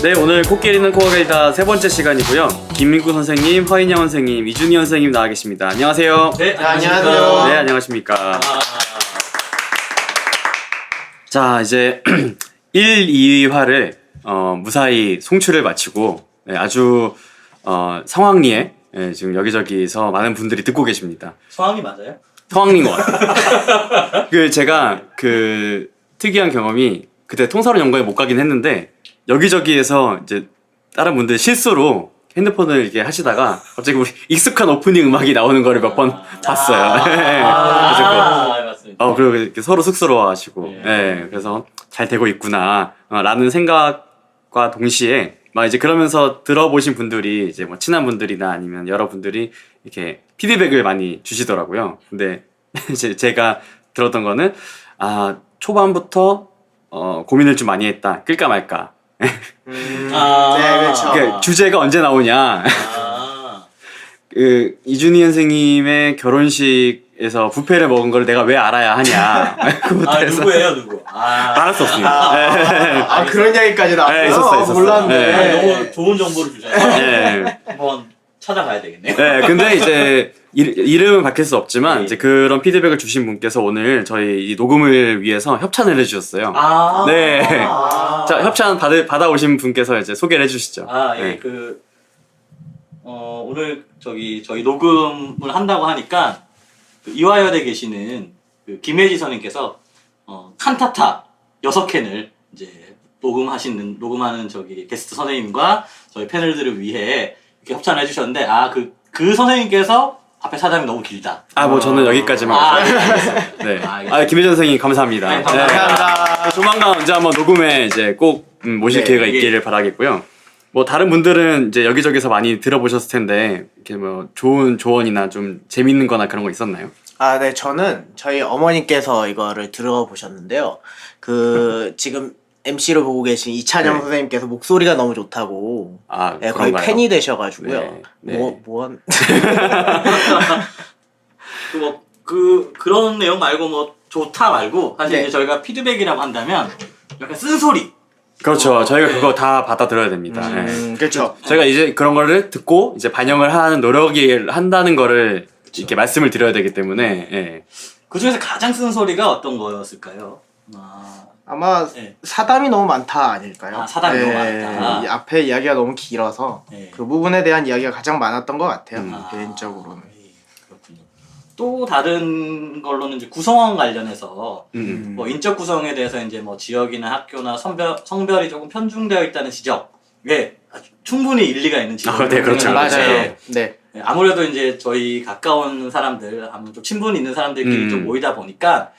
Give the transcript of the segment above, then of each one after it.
네, 오늘 코끼리는 코가 길다 세 번째 시간이고요. 김민구 선생님, 허인영 선생님, 이준희 선생님 나와 계십니다. 안녕하세요. 네, 안녕하세요. 네, 안녕하십니까. 자, 이제 1, 2화를 무사히 송출을 마치고 아주 성황리에 지금 여기저기서 많은 분들이 듣고 계십니다. 성함이 맞아요? 성황리인 것 같아요. 제가 특이한 경험이 그때 통사로 연구에 못 가긴 했는데 여기저기에서 이제 다른 분들 실수로 핸드폰을 이렇게 하시다가 갑자기 우리 익숙한 오프닝 음악이 나오는 거를 몇 번 봤어요. 맞습니다. 그리고 이렇게 서로 쑥스러워하시고, 예. 그래서 잘 되고 있구나, 라는 생각과 동시에, 막 이제 그러면서 들어보신 분들이 이제 뭐 친한 분들이나 아니면 여러분들이 이렇게 피드백을 많이 주시더라고요. 근데 이제 제가 들었던 거는, 초반부터, 고민을 좀 많이 했다. 끌까 말까. 네, 그렇죠. 그러니까 주제가 언제 나오냐. 이준희 선생님의 결혼식에서 뷔페를 먹은 걸 내가 왜 알아야 하냐. 누구예요, 누구? 알을 수 없습니다. 그런 이야기까지 나왔어요? 네, 있었어요. 몰랐네. 너무 좋은 정보를 주셔서 한번 찾아가야 되겠네요. 네, 근데 이제 이름은 밝힐 수 없지만 이제 그런 피드백을 주신 분께서 오늘 저희 이 녹음을 위해서 협찬을 해주셨어요. 네. 자, 협찬 받아오신 분께서 이제 소개를 해주시죠. 네. 오늘 저희 녹음을 한다고 하니까 이화여대 계시는 김혜지 선생님께서 칸타타 6캔을 이제 녹음하는 게스트 선생님과 저희 패널들을 위해 이렇게 협찬을 해주셨는데 그 선생님께서 앞에 사담이 너무 길다. 저는 여기까지만. 네. 김혜전 선생님 감사합니다. 네, 감사합니다. 조만간 언제 한번 녹음에 이제 꼭 모실 기회가 있기를 바라겠고요. 뭐 다른 분들은 이제 여기저기서 많이 들어보셨을 텐데 이렇게 뭐 좋은 조언이나 좀 재밌는 거나 그런 거 있었나요? 네, 저는 저희 어머니께서 이거를 들어보셨는데요. 지금 MC로 보고 계신 이찬영 네. 선생님께서 목소리가 너무 좋다고 거의 그런가요? 팬이 되셔가지고요. 네. 그런 내용 말고 뭐 좋다 말고 사실 네. 이제 저희가 피드백이라고 한다면 약간 쓴소리. 그렇죠. 저희가 그거 다 받아들여야 됩니다. 그렇죠. 저희가 이제 그런 거를 듣고 이제 반영을 하는 노력이 한다는 거를 이렇게 말씀을 드려야 되기 때문에 그 중에서 가장 쓴소리가 어떤 거였을까요? 아마 네. 사담이 너무 많다 아닐까요? 사담이 너무 많다. 이 앞에 이야기가 너무 길어서 네. 그 부분에 대한 이야기가 가장 많았던 것 같아요. 개인적으로는. 그렇군요. 또 다른 걸로는 이제 구성원 관련해서 뭐 인적 구성에 대해서 이제 뭐 지역이나 학교나 성별이 조금 편중되어 있다는 지적에 충분히 일리가 있는 지적. 네, 그렇죠. 맞아요. 네. 아무래도 이제 저희 가까운 사람들, 아무래도 좀 친분 있는 사람들끼리 좀 모이다 보니까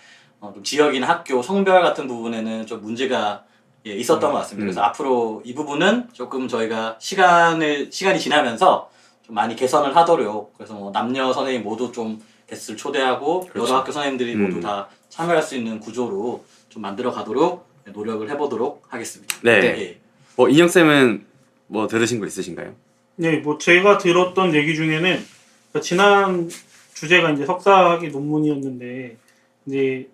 좀 지역이나 학교, 성별 같은 부분에는 좀 문제가 있었던 것 같습니다. 그래서 앞으로 이 부분은 조금 저희가 시간이 지나면서 좀 많이 개선을 하도록, 그래서 뭐 남녀 선생님 모두 좀 게스트를 초대하고 그렇죠. 여러 학교 선생님들이 모두 다 참여할 수 있는 구조로 좀 만들어 가도록 노력을 해보도록 하겠습니다. 네. 인혁쌤은 뭐 들으신 거 있으신가요? 네, 뭐 제가 들었던 얘기 중에는 그러니까 지난 주제가 이제 석사학위 논문이었는데 이제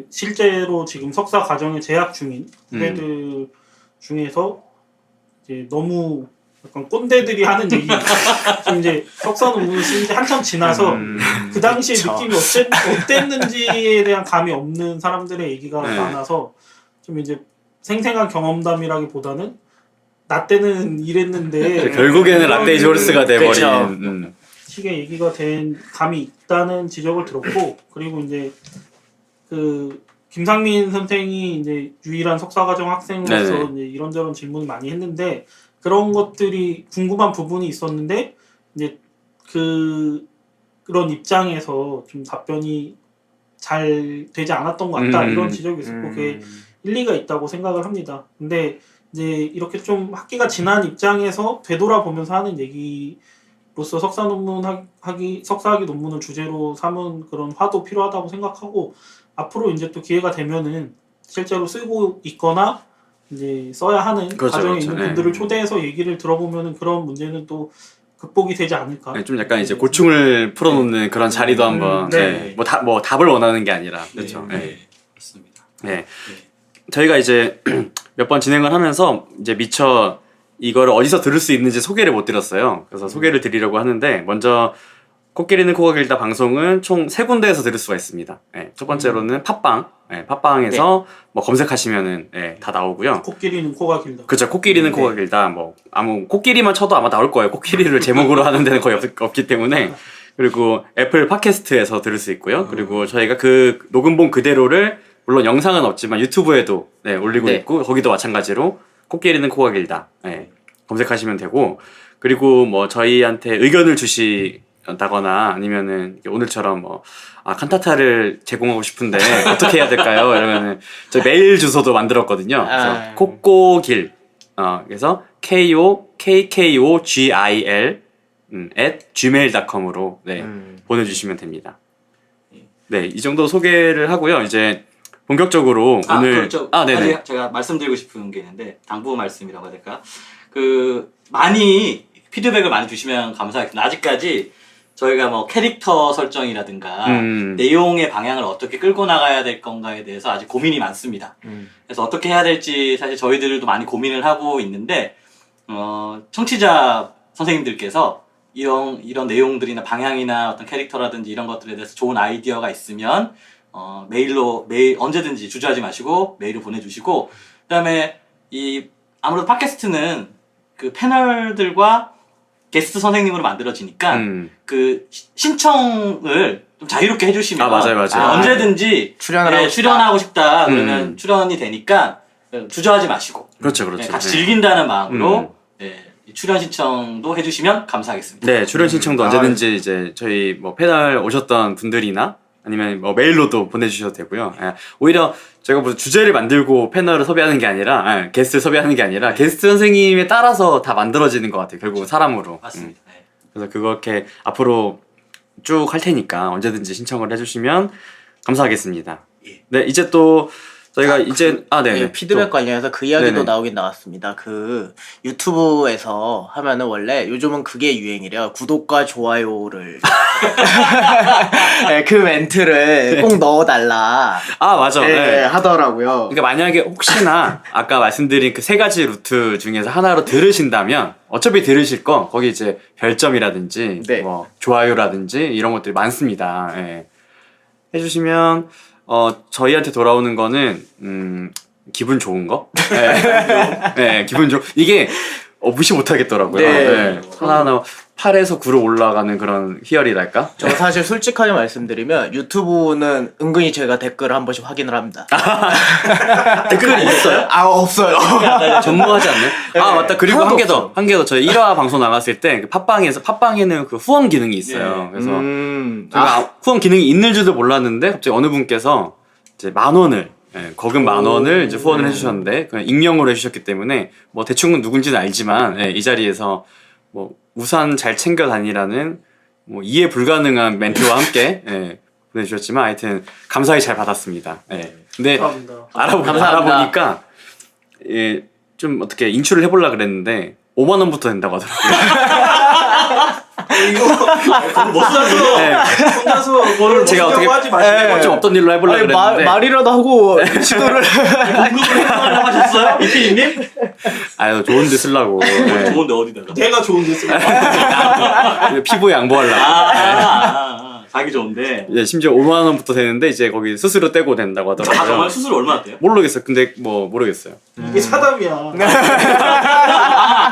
실제로 지금 석사 과정에 재학 중인 후배들 중에서 이제 너무 약간 꼰대들이 하는 얘기 지금 이제 석사 논문을 쓴 지 한참 지나서 그 당시에 느낌이 어땠는지에 대한 감이 없는 사람들의 얘기가 많아서 좀 이제 생생한 경험담이라기보다는 나 때는 이랬는데 결국에는 라떼 조르스가 돼버린 식의 얘기가 된 감이 있다는 지적을 들었고, 그리고 이제 김상민 선생이 이제 유일한 석사과정 학생으로서 이제 이런저런 질문을 많이 했는데 그런 것들이 궁금한 부분이 있었는데 이제 그런 입장에서 좀 답변이 잘 되지 않았던 것 같다 이런 지적이 있었고 그게 일리가 있다고 생각을 합니다. 근데 이제 이렇게 좀 학기가 지난 입장에서 되돌아보면서 하는 얘기로서 석사학위 논문을 주제로 삼은 그런 화도 필요하다고 생각하고 앞으로 이제 또 기회가 되면은 실제로 쓰고 있거나 이제 써야 하는 과정에 있는 분들을 초대해서 얘기를 들어보면은 그런 문제는 또 극복이 되지 않을까. 좀 약간 이제 고충을 풀어놓는 그런 자리도 한번 뭐 답을 원하는 게 아니라 그렇죠. 그렇습니다. 네. 저희가 이제 몇 번 진행을 하면서 이제 미처 이거를 어디서 들을 수 있는지 소개를 못 드렸어요. 그래서 소개를 드리려고 하는데 먼저 코끼리는 코가 길다 방송은 총 3군데에서 들을 수가 있습니다. 예, 첫 번째로는 팟빵, 예, 팟빵에서 뭐 검색하시면은 예, 다 나오고요. 코끼리는 코가 길다. 그쵸, 코끼리는 코가 길다. 뭐 아무 코끼리만 쳐도 아마 나올 거예요. 코끼리를 제목으로 하는 데는 거의 없기 때문에. 그리고 애플 팟캐스트에서 들을 수 있고요. 그리고 저희가 그 녹음본 그대로를 물론 영상은 없지만 유튜브에도 네, 올리고 네. 있고 거기도 마찬가지로 코끼리는 코가 길다. 네, 검색하시면 되고 그리고 뭐 저희한테 의견을 주시다거나 아니면은 오늘처럼 뭐 칸타타를 제공하고 싶은데 어떻게 해야 될까요? 이러면은 저 메일 주소도 만들었거든요. 그래서 코꼬길 그래서 KOKKOGIL @gmail.com으로 네, 보내주시면 됩니다. 네, 이 정도 소개를 하고요. 이제 본격적으로 오늘 그렇죠. 네네. 아직 제가 말씀드리고 싶은 게 있는데 당부 말씀이라고 해야 될까? 그 많이 피드백을 많이 주시면 감사하겠습니다. 아직까지 저희가 뭐 캐릭터 설정이라든가 내용의 방향을 어떻게 끌고 나가야 될 건가에 대해서 아직 고민이 많습니다. 그래서 어떻게 해야 될지 사실 저희들도 많이 고민을 하고 있는데 청취자 선생님들께서 이런 내용들이나 방향이나 어떤 캐릭터라든지 이런 것들에 대해서 좋은 아이디어가 있으면 메일 언제든지 주저하지 마시고 메일을 보내주시고 그다음에 아무래도 팟캐스트는 그 패널들과 게스트 선생님으로 만들어지니까 그 신청을 좀 자유롭게 해주시면 맞아요. 언제든지 출연하고 싶다 그러면 출연이 되니까 주저하지 마시고 그렇죠. 같이 즐긴다는 마음으로 출연 신청도 해주시면 감사하겠습니다. 네, 출연 신청도 언제든지 이제 저희 뭐 패널 오셨던 분들이나 아니면 뭐 메일로도 보내주셔도 되고요. 오히려 제가 무슨 주제를 만들고 패널을 섭외하는 게 아니라 게스트를 섭외하는 게 아니라 게스트 선생님에 따라서 다 만들어지는 것 같아요. 결국은 사람으로. 맞습니다. 그래서 그렇게 앞으로 쭉 할 테니까 언제든지 신청을 해주시면 감사하겠습니다. 네, 이제 또 저희가 이제 네, 피드백 관련해서 그 이야기도 네네. 나오긴 나왔습니다. 그 유튜브에서 하면은 원래 요즘은 그게 유행이래요. 구독과 좋아요를 네, 그 멘트를 꼭 넣어달라. 맞아. 네. 하더라고요. 그러니까 만약에 혹시나 아까 말씀드린 그 3가지 루트 중에서 하나로 들으신다면 어차피 들으실 거 거기 이제 별점이라든지 네. 뭐 좋아요라든지 이런 것들이 많습니다. 예. 해주시면 저희한테 돌아오는 거는 기분 좋은 거? 네, 기분 이게 무시 못 하겠더라고요. 네. 하나하나 8에서 9로 올라가는 그런 희열이랄까? 저 사실 솔직하게 말씀드리면 유튜브는 은근히 제가 댓글을 한 번씩 확인을 합니다. 댓글이 있어요? 없어요. 전무하지 않나요? 맞다. 그리고 한 개 더. 저희 1화 방송 나갔을 때 그 팟빵에는 그 후원 기능이 있어요. 그래서 제가 후원 기능이 있는 줄도 몰랐는데 갑자기 어느 분께서 이제 10,000원을 거금 10,000원을 이제 후원을 해주셨는데 그냥 익명으로 해주셨기 때문에 뭐 대충 누군지는 알지만 이 자리에서 뭐 우산 잘 챙겨 다니라는 뭐 이해 불가능한 멘트와 함께 보내주셨지만 하여튼 감사히 잘 받았습니다. 근데 감사합니다. 알아보니까 좀 어떻게 인출을 해보려 그랬는데 5만 원부터 된다고 하더라고요. 혼자서 뭐를 제가 어떻게 하지 마시고 좀 없던 일로 해보려 그랬는데 말이라도 하고 시도를 공급을 하려고 하셨어요? 이피디님? 좋은데 쓰려고 좋은데 어디다가? 내가 좋은 데서 피부에 양보하려고 자기 좋은데. 심지어 5만 원부터 되는데 이제 거기 수수료 떼고 된다고 하더라고요. 정말 수술 얼마나 돼요? 모르겠어요. 근데 뭐 모르겠어요. 이게 사담이야.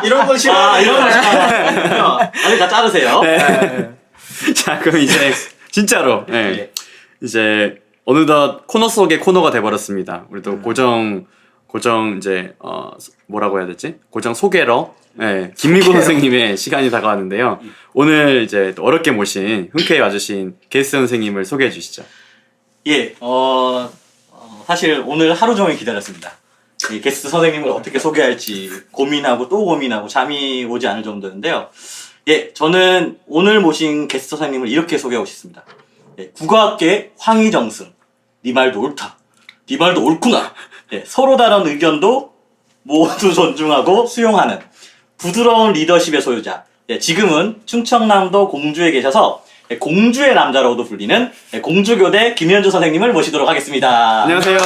이런 건 싫어. 이런 거 싫어. 아니 다 자르세요. 자, 그럼 이제 진짜로 이제 어느덧 코너 속의 코너가 돼버렸습니다. 우리도 고정 이제 뭐라고 해야 되지? 고정 소개러 김미고 선생님의 시간이 다가왔는데요. 오늘 이제 또 어렵게 모신 흔쾌히 와주신 게스트 선생님을 소개해 주시죠. 사실 오늘 하루 종일 기다렸습니다. 이 게스트 선생님을 어떻게 소개할지 고민하고 또 고민하고 잠이 오지 않을 정도인데요. 저는 오늘 모신 게스트 선생님을 이렇게 소개하고 싶습니다. 국어학계 황희정승. 네 말도 옳다. 네 말도 옳구나. 서로 다른 의견도 모두 존중하고 수용하는 부드러운 리더십의 소유자. 지금은 충청남도 공주에 계셔서 공주의 남자로도 불리는 공주교대 김현주 선생님을 모시도록 하겠습니다. 안녕하세요.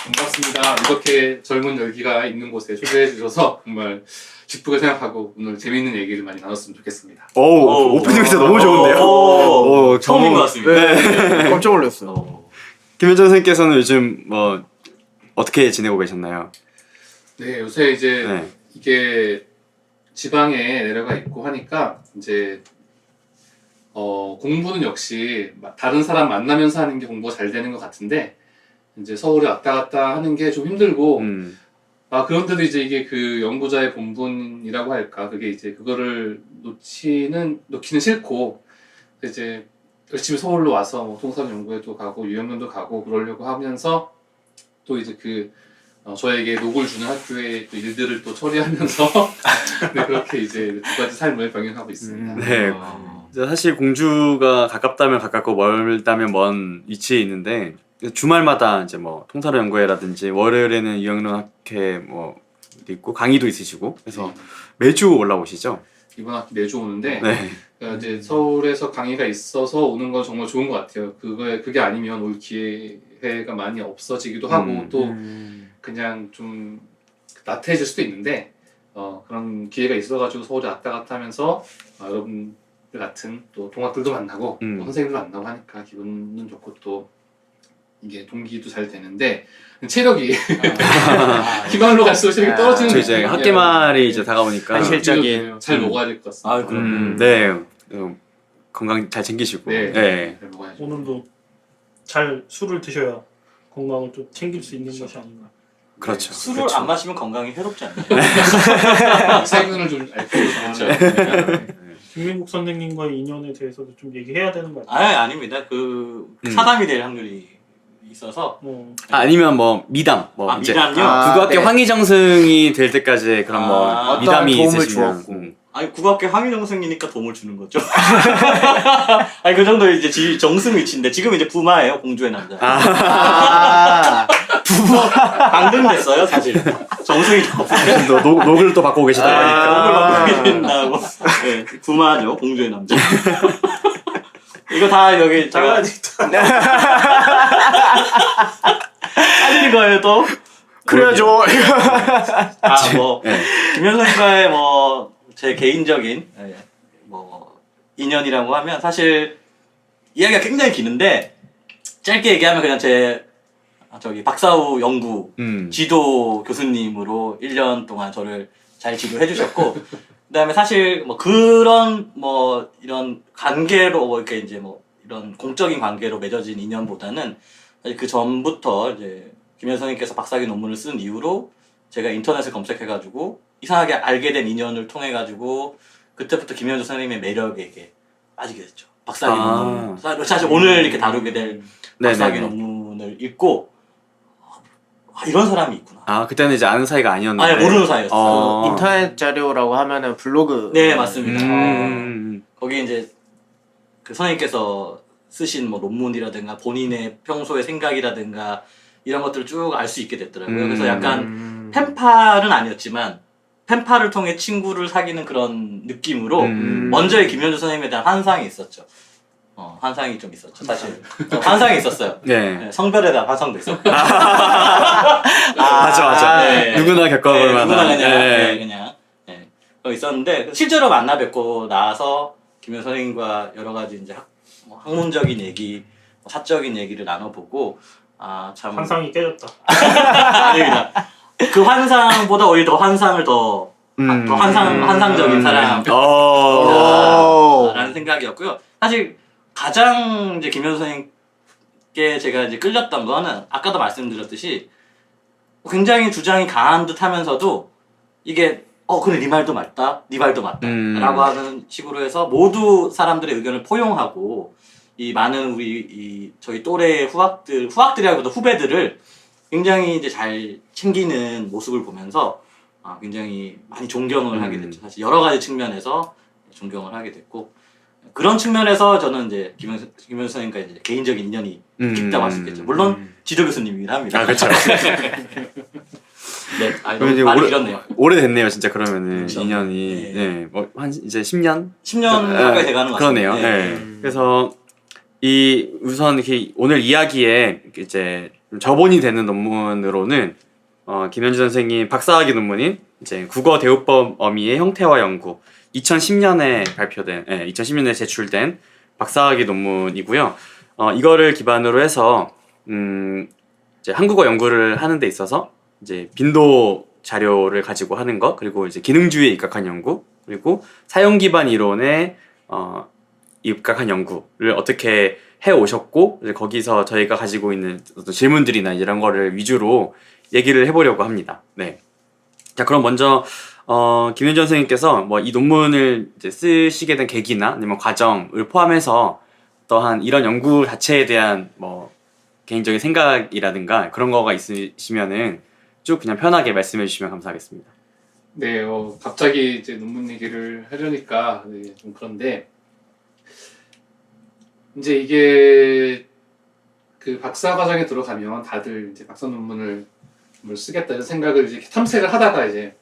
반갑습니다. 이렇게 젊은 열기가 있는 곳에 초대해 주셔서 정말 기쁘게 생각하고 오늘 재미있는 얘기를 많이 나눴으면 좋겠습니다. 오, 오프닝부터 너무 좋은데요? 오, 처음인 것 같습니다. 깜짝 놀랐어요. 김현정 선생님께서는 요즘 뭐 어떻게 지내고 계셨나요? 네, 요새 이제 네. 이게 지방에 내려가 있고 하니까 이제 공부는 역시 다른 사람 만나면서 하는 게 공부가 잘 되는 것 같은데 이제 서울에 왔다 갔다 하는 게 좀 힘들고 그런데도 이제 이게 그 연구자의 본분이라고 할까 그게 이제 그거를 놓기는 싫고 이제 열심히 서울로 와서 뭐 통산 연구회도 가고 유형론도 가고 그러려고 하면서 또 이제 저에게 녹을 주는 학교의 또 일들을 또 처리하면서 네, 그렇게 이제 두 가지 삶을 병행하고 있습니다. 네. 사실 공주가 가깝다면 가깝고 멀다면 먼 위치에 있는데 주말마다 이제 뭐 통사로 연구회라든지 월요일에는 유형론 학회 뭐 있고 강의도 있으시고 그래서 매주 올라오시죠? 이번 학기 매주 오는데 네. 그러니까 이제 서울에서 강의가 있어서 오는 건 정말 좋은 것 같아요. 그게 아니면 올 기회가 많이 없어지기도 하고 또 그냥 좀 나태해질 수도 있는데 그런 기회가 있어가지고 서울에 왔다 갔다 하면서 여러분들 같은 또 동학들도 만나고 또 선생님도 만나고 하니까 기분은 좋고 또 이게 동기도 잘 되는데 체력이 기말로 갈수록 체력이 떨어지는 저 이제 학기말이 이제 다가오니까 현실적인 잘 먹어야 될 것 같습니다. 그럼. 네. 건강 잘 챙기시고 네. 네. 잘 먹어야죠. 오늘도 잘 술을 드셔야 건강을 좀 챙길 수 있는 것이 아닌가. 그렇죠. 술을 그렇죠. 안 마시면 건강이 해롭지 않나요? 세균을 좀 알고 그렇죠. 김민국 선생님과의 인연에 대해서도 좀 얘기해야 되는 거 같아요. 아닙니다. 사담이 될 확률이 있어서. 아니면 뭐 미담 뭐 이제 미담요? 국어학교 네. 황희정승이 될 때까지 그런 뭐 어떠한 미담이 도움을 있으시면 주었고. 국악계 황희정승이니까 도움을 주는 거죠. 그 정도 이제 정승 위치인데 지금 이제 부마예요, 공주의 남자. 방금 됐어요, 사실. 정승이 더 녹을 또 받고 계시다 보니까 녹을 된다고. 네, 부마죠, 공주의 남자. 이거 다 여기 제가 사실 거예요 또. 그래야죠. 김현성과의 제 개인적인 인연이라고 하면 사실 이야기가 굉장히 기는데 짧게 얘기하면 그냥 박사후 연구 지도 교수님으로 1년 동안 저를 잘 지도해 주셨고 그다음에 사실 그런 이런 관계로 이렇게 이제 이런 공적인 관계로 맺어진 인연보다는 사실 그 전부터 이제 김현성님께서 박사학위 논문을 쓴 이후로 제가 인터넷을 검색해가지고 이상하게 알게 된 인연을 통해가지고 그때부터 김현정 선생님의 매력에 빠지게 됐죠. 박사학위 논문. 사실 오늘 이렇게 다루게 될 박사학위 논문을 읽고 이런 사람이 있구나. 그때는 이제 아는 사이가 아니었는데. 모르는 사이였어요. 인터넷 자료라고 하면은 블로그. 네, 맞습니다. 거기 이제 그 선생님께서 쓰신 논문이라든가 본인의 평소의 생각이라든가 이런 것들을 쭉 알 수 있게 됐더라고요. 그래서 약간 펜팔은 아니었지만 펜팔을 통해 친구를 사귀는 그런 느낌으로 먼저의 김현주 선생님에 대한 환상이 있었죠. 환상이 좀 있었죠. 사실 환상이 있었어요. 네. 성별에 대한 환상도 있었고. 맞아. 네. 누구나 겪어볼 만한. 누구나 그냥 있었는데 실제로 만나 뵙고 나서 김현주 선생님과 여러 가지 이제 학문적인 얘기, 사적인 얘기를 나눠보고 참 환상이 깨졌다. 아닙니다. 그 환상보다 오히려 더 환상을 더 환상적인 사람이라는 생각이었고요. 사실 가장 이제 김현수 선생님께 제가 이제 끌렸던 거는 아까도 말씀드렸듯이 굉장히 주장이 강한 듯 하면서도 이게 그래 네 말도 맞다, 네 말도 맞다 라고 하는 식으로 해서 모두 사람들의 의견을 포용하고 이 많은 저희 또래의 후학들이라기보다 후배들을 굉장히 이제 잘 챙기는 모습을 보면서 굉장히 많이 존경을 하게 됐죠. 사실 여러 가지 측면에서 존경을 하게 됐고 그런 측면에서 저는 이제 김현수 선생님과 이제 개인적인 인연이 깊다고 할 수 있겠죠. 물론 지도 교수님이긴 합니다. 그렇죠. 네, 너무 말이 길었네요. 오래됐네요, 진짜 그러면은 그렇죠. 인연이 한 이제 10년? 10년 가까이 돼가는 것 같습니다. 그러네요. 네. 그래서 이 우선 이렇게 오늘 이야기에 이제 좀 저본이 되는 논문으로는 김현주 선생님 박사학위 논문인 이제 국어 대우법 어미의 형태와 연구 2010년에 발표된 2010년에 제출된 박사학위 논문이고요. 이거를 기반으로 해서 이제 한국어 연구를 하는 데 있어서 이제 빈도 자료를 가지고 하는 것, 그리고 이제 기능주의에 입각한 연구, 그리고 사용 기반 이론에 입각한 연구를 어떻게 해 오셨고, 이제 거기서 저희가 가지고 있는 어떤 질문들이나 이런 거를 위주로 얘기를 해보려고 합니다. 네. 자, 그럼 먼저 김현주 선생님께서 뭐 이 논문을 이제 쓰시게 된 계기나 아니면 과정을 포함해서 또한 이런 연구 자체에 대한 뭐 개인적인 생각이라든가 그런 거가 있으시면은 쭉 그냥 편하게 말씀해 주시면 감사하겠습니다. 네, 갑자기 이제 논문 얘기를 하려니까 네, 좀 그런데 이제 이게 그 박사 과정에 들어가면 다들 이제 박사 논문을 쓰겠다는 생각을 이제 탐색을 하다가 이제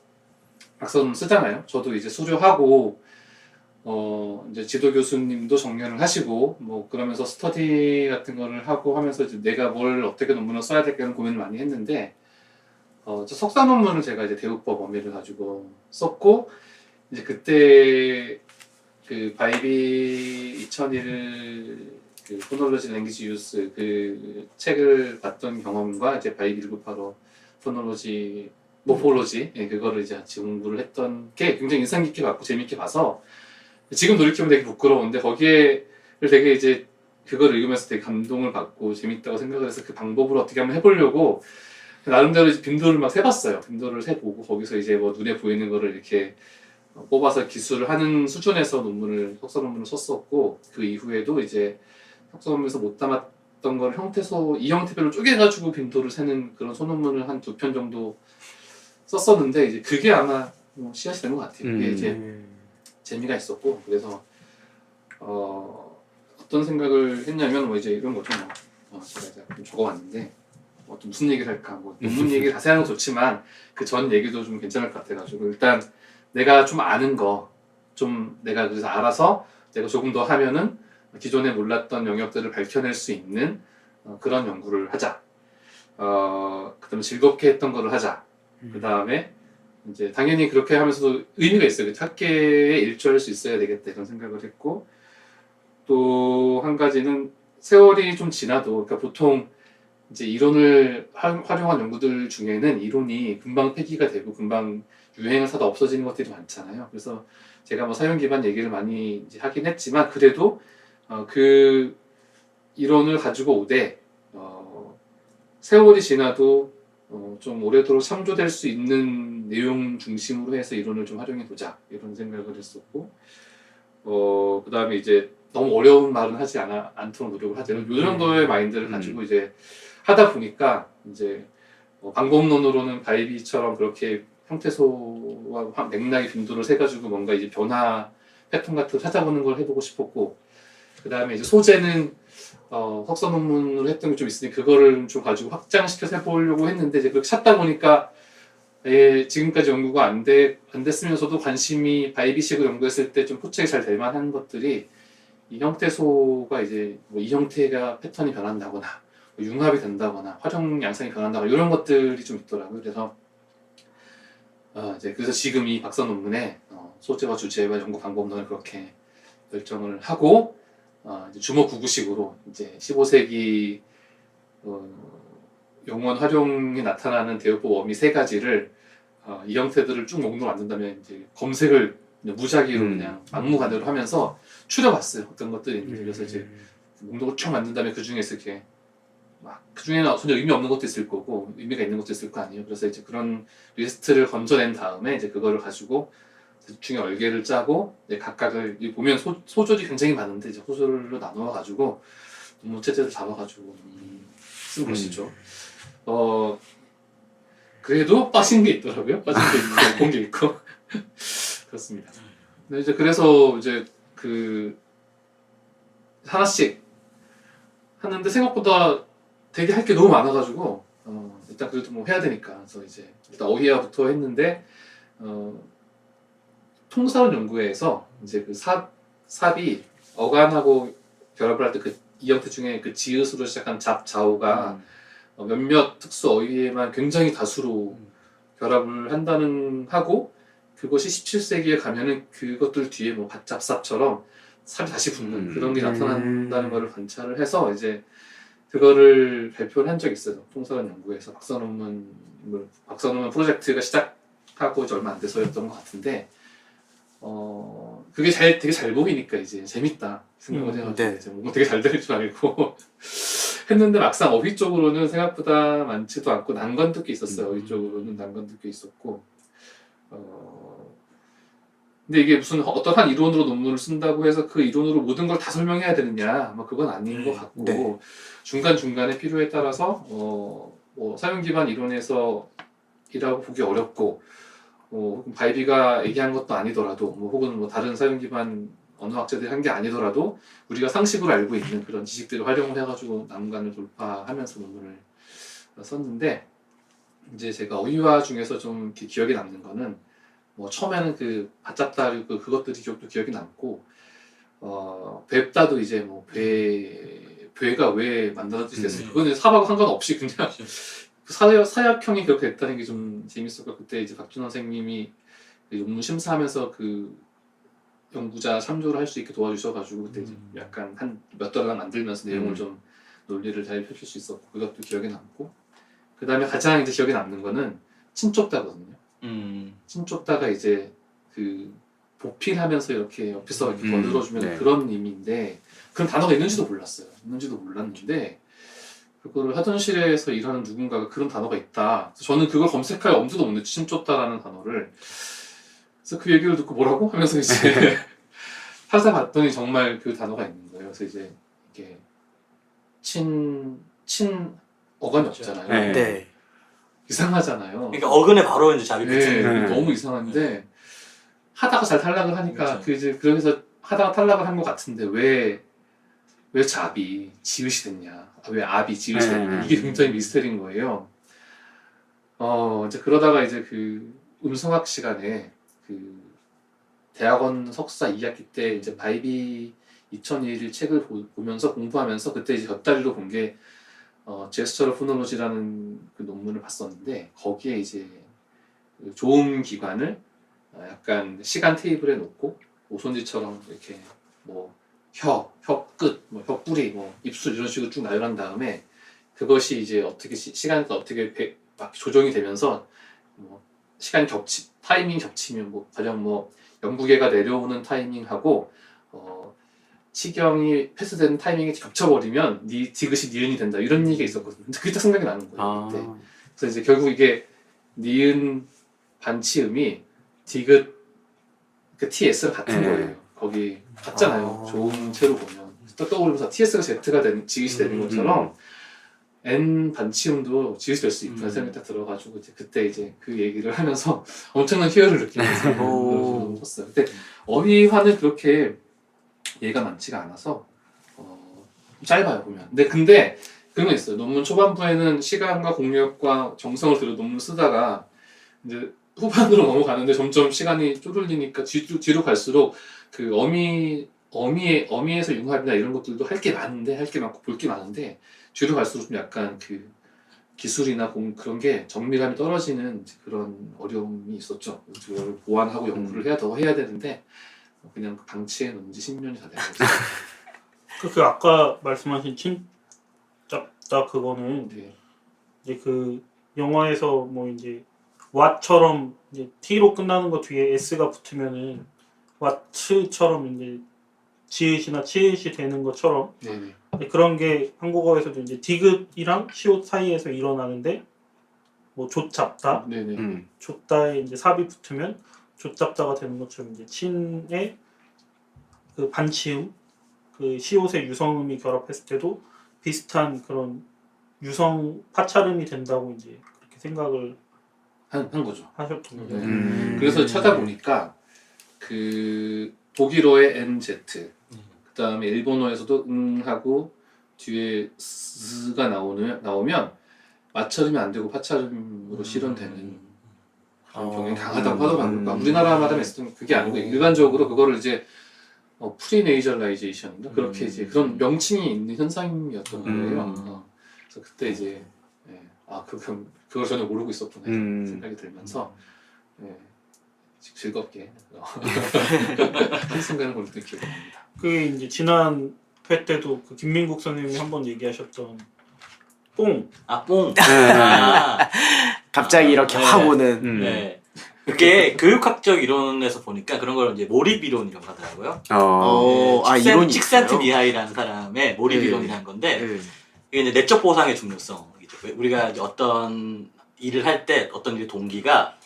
박사 논문 쓰잖아요. 저도 이제 수료하고 이제 지도 교수님도 정년을 하시고 뭐 그러면서 스터디 같은 거를 하고 하면서 이제 내가 뭘 어떻게 논문을 써야 될까는 고민을 많이 했는데 저 석사 논문을 제가 이제 대우법 어미를 가지고 썼고 이제 그때 그 바이비 2001 그 포놀로지 랭귀지 유스 그 책을 봤던 경험과 이제 바이비 1985 포놀로지 모폴로지 그거를 이제 같이 공부를 했던 게 굉장히 인상 깊게 봤고 재밌게 봐서 지금 돌이키면 되게 부끄러운데 거기에 되게 이제 그걸 읽으면서 되게 감동을 받고 재밌다고 생각을 해서 그 방법으로 어떻게 한번 해보려고 나름대로 이제 빈도를 막 세봤어요. 빈도를 세보고 거기서 이제 뭐 눈에 보이는 거를 이렇게 뽑아서 기술을 하는 수준에서 석사 논문을 썼었고 그 이후에도 이제 석사 논문에서 못 담았던 걸 이 형태별로 쪼개가지고 빈도를 세는 그런 소논문을 한 2편 정도 썼었는데 이제 그게 아마 씨앗이 된 것 같아요. 그게 이제 재미가 있었고 그래서 어떤 생각을 했냐면 뭐 이제 이런 거죠. 제가 이제 좀 적어왔는데 또 무슨 얘기를 할까 뭐 논문 얘기 자세한 건 좋지만 그 전 얘기도 좀 괜찮을 것 같아가지고 일단 내가 좀 아는 거 좀 내가 그래서 알아서 내가 조금 더 하면은 기존에 몰랐던 영역들을 밝혀낼 수 있는 그런 연구를 하자. 그다음에 즐겁게 했던 거를 하자. 그다음에 이제 당연히 그렇게 하면서도 의미가 있어요. 학계에 일조할 수 있어야 되겠다 이런 생각을 했고 또 한 가지는 세월이 좀 지나도 그러니까 보통 이제 이론을 활용한 연구들 중에는 이론이 금방 폐기가 되고 금방 유행을 사다 없어지는 것들이 많잖아요. 그래서 제가 뭐 사용 기반 얘기를 많이 이제 하긴 했지만 그래도 그 이론을 가지고 오되 세월이 지나도 좀 오래도록 참조될 수 있는 내용 중심으로 해서 이론을 좀 활용해 보자 이런 생각을 했었고 그 다음에 이제 너무 어려운 말은 하지 않도록 노력을 하자 요 정도의 마인드를 가지고 이제 하다 보니까 이제 방법론으로는 바이비처럼 그렇게 형태소와 맥락의 빈도를 세가지고 뭔가 이제 변화 패턴 같은 거 찾아보는 걸 해보고 싶었고 그 다음에 이제 소재는 석사 논문을 했던 게 좀 있으니 그거를 좀 가지고 확장시켜서 해보려고 했는데 이제 그렇게 찾다 보니까 지금까지 연구가 안 됐으면서도 관심이 바이비식을 연구했을 때 좀 포착이 잘 될 만한 것들이 이 형태소가 이제 뭐 이 형태가 패턴이 변한다거나 뭐 융합이 된다거나 활용 양상이 변한다거나 이런 것들이 좀 있더라고요. 그래서 그래서 지금 이 박사 논문에 소재와 주제와 연구 방법론을 그렇게 결정을 하고 이제 주먹구구식으로 이제 15세기 용언 활용이 나타나는 대우법 어미 3가지를 이 형태들을 쭉 목록을 만든다면 이제 검색을 무작위로 그냥 막무가내로 하면서 추려봤어요. 어떤 것들이 있는지. 그래서 이제 목록을 쭉 만든 다음에 그 중에서 이렇게 그 중에는 전혀 의미 없는 것도 있을 거고 의미가 있는 것도 있을 거 아니에요. 그래서 이제 그런 리스트를 건져낸 다음에 이제 그거를 가지고 대충의 얼개를 짜고 이제 각각을 보면 소절이 굉장히 많은데 이제 소절로 나누어 가지고 논문 체제를 잡아가지고 쓴 것이죠. 그래도 빠진 게 있더라고요. 빠진 게 있고 본 게 있고 그렇습니다. 근데 이제 그래서 이제 그 하나씩 하는데 생각보다 되게 할 게 너무 많아가지고 일단 그래도 뭐 해야 되니까 그래서 이제 일단 어휘야부터 했는데 통사론 연구회에서 이제 그 삽이 어간하고 결합을 할 때 그 이형태 중에 그 지읒으로 시작한 잡자오가 몇몇 특수 어휘에만 굉장히 다수로 결합을 한다는 하고 그것이 17세기에 가면은 그것들 뒤에 뭐 밭잡삽처럼 삽이 다시 붙는 그런 게 나타난다는 것을 관찰을 해서 이제 그거를 발표를 한 적이 있어요. 통설원 연구에서 박사 논문 프로젝트가 시작하고 이제 얼마 안 돼서였던 것 같은데 그게 되게 잘 보이니까 이제 재밌다 생각을 해가지고 네. 이제 뭔가 되게 잘 될 줄 알고 했는데 막상 어휘 쪽으로는 생각보다 많지도 않고 난관도 꽤 있었어요. 어휘 쪽으로는 난관도 꽤 있었고 근데 이게 무슨 어떤 한 이론으로 논문을 쓴다고 해서 그 이론으로 모든 걸 다 설명해야 되느냐 뭐 그건 아닌 것 같고 네. 중간중간에 필요에 따라서 뭐 사용 기반 이론에서 이라고 보기 어렵고 혹은 바이비가 얘기한 것도 아니더라도 혹은 뭐 다른 사용 기반 언어학자들이 한 게 아니더라도 우리가 상식으로 알고 있는 그런 지식들을 활용을 해가지고 난관을 돌파하면서 논문을 썼는데 이제 제가 어휘화 중에서 좀 이렇게 기억에 남는 거는 뭐 처음에는 그 밭잡다 그것들이 기억이 남고 뵙다도 이제 뭐 배가 왜 만들어지게 됐어요. 그거는 사하고 상관없이 그냥 그 사역형이 그렇게 됐다는 게 좀 재밌었고 그때 이제 박준호 선생님이 그 논문 심사하면서 그 연구자 참조를 할 수 있게 도와주셔가지고 그때 이제 약간 한 몇 달간 만들면서 내용을 좀 논리를 잘 펼칠 수 있었고 그것도 기억에 남고 그 다음에 가장 이제 기억에 남는 거는 친쪽다거든요. 친쪽다가 이제 그 보필하면서 이렇게 옆에서 이렇게 거들어주면 네. 그런 의미인데 그런 단어가 있는지도 몰랐어요. 있는지도 몰랐는데 그거를 하전실에서 일하는 누군가가 그런 단어가 있다. 저는 그걸 검색할 엄두도 못 냈죠. 친쪽다라는 단어를. 그래서 그 얘기를 듣고 뭐라고? 하면서 이제 찾아봤더니 정말 그 단어가 있는 거예요. 그래서 이제 이게 친 어감이 없잖아요. 네. 네. 이상하잖아요. 그러니까 어근에 바로 이제 잡이 네, 붙이는. 너무 이상한데 하다가 잘 탈락을 하니까 그렇죠. 그 이제 그래서 하다가 탈락을 한 것 같은데 왜 잡이 지읒이 됐냐? 왜 압이 지읒이 됐냐? 이게 굉장히 미스터리인 거예요. 이제 그러다가 이제 그 음성학 시간에 그 대학원 석사 2학기 때 이제 바이비 2001 책을 보면서 공부하면서 그때 이제 곁다리로 본 게 제스처럴 포놀로지라는 그 논문을 봤었는데 거기에 이제 그 조음 기관을 약간 시간 테이블에 놓고 오손지처럼 이렇게 뭐 혀 끝, 뭐 혀 뿌리, 뭐 입술 이런 식으로 쭉 나열한 다음에 그것이 이제 어떻게 시간이 어떻게 막 조정이 되면서 뭐 시간 타이밍 겹치면 뭐 가령 뭐 영국애가 내려오는 타이밍하고 치경이 패스되는 타이밍이 겹쳐버리면 디귿이 니은이 된다 이런 얘기가 있었거든요. 근데 그게 딱 생각이 나는 거예요. 그때. 그래서 이제 결국 이게 니은 반치음이 디귿 그 TS랑 같은 거예요. 거기 같잖아요. 좋은 채로 보면 딱 떠오르면서 TS가 Z가 지읒이 되는 것처럼 N 반치음도 지읒이 될 수 있구나 생각이 딱 들어가지고 이제 그때 이제 그 얘기를 하면서 엄청난 희열을 느끼면서 썼어요. 근데 어휘화는 그렇게 예가 많지가 않아서 짧아요 보면. 근데 그런 거 있어요. 논문 초반부에는 시간과 공력과 정성을 들여 논문 쓰다가 이제 후반으로 넘어가는데 점점 시간이 쪼들리니까 뒤로 갈수록 그 어미에서 융합이나 이런 것들도 할 게 많고 볼 게 많은데 뒤로 갈수록 좀 약간 그 기술이나 그런 게 정밀함이 떨어지는 그런 어려움이 있었죠. 그걸 보완하고 연구를 해야 되는데 그냥 방치해 놓은 지 10년이 다 돼가지고. 그 아까 말씀하신 친짝다 그거는 네. 이제 그 영화에서 뭐 이제 왓처럼 이제 T로 끝나는 거 뒤에 S가 붙으면은 왓츠처럼 이제 지읒이나 치읒이 되는 것처럼 네네. 그런 게 한국어에서도 이제 디귿이랑 시옷 사이에서 일어나는데 뭐 좆잡다, 네네. 좆다에 이제 삽이 붙으면 좆잡다가 되는 것처럼 이제 친의 그 반치음, 그 시옷의 유성음이 결합했을 때도 비슷한 그런 유성 파찰음이 된다고 이제 그렇게 생각을 한 거죠. 하셨던 거죠. 네. 그래서 찾아보니까 그 독일어의 NZ, 그 다음에 일본어에서도 하고 뒤에 스가 나오면 맞춰주면 안 되고 파찰음으로 실현되는 그런 경향이 강하다고 하더라고요. 그러니까 우리나라마다 했을 그게 아니고 일반적으로 그거를 이제 프리네이절라이제이션인가 그렇게 이제 그런 명칭이 있는 현상이었던 거예요. 그래서 그때 이제 그걸 전혀 모르고 있었구나 이런 생각이 들면서 즐겁게 한순간을 볼 때 기억이 납니다. 그 이제 지난 회 때도 그 김민국 선생님이 한번 얘기하셨던 뽕. 뽕. 네. 갑자기 이렇게 네. 확 오는. 네. 그게 교육학적 이론에서 보니까 그런 걸 이제 몰입 이론이라고 하더라고요. 이론이 칙센트 있어요? 미하이라는 사람의 몰입 네. 이론이라는 건데 네. 이게 이제 내적 보상의 중요성이죠. 우리가 이제 어떤 일을 할 때 어떤 일의 동기가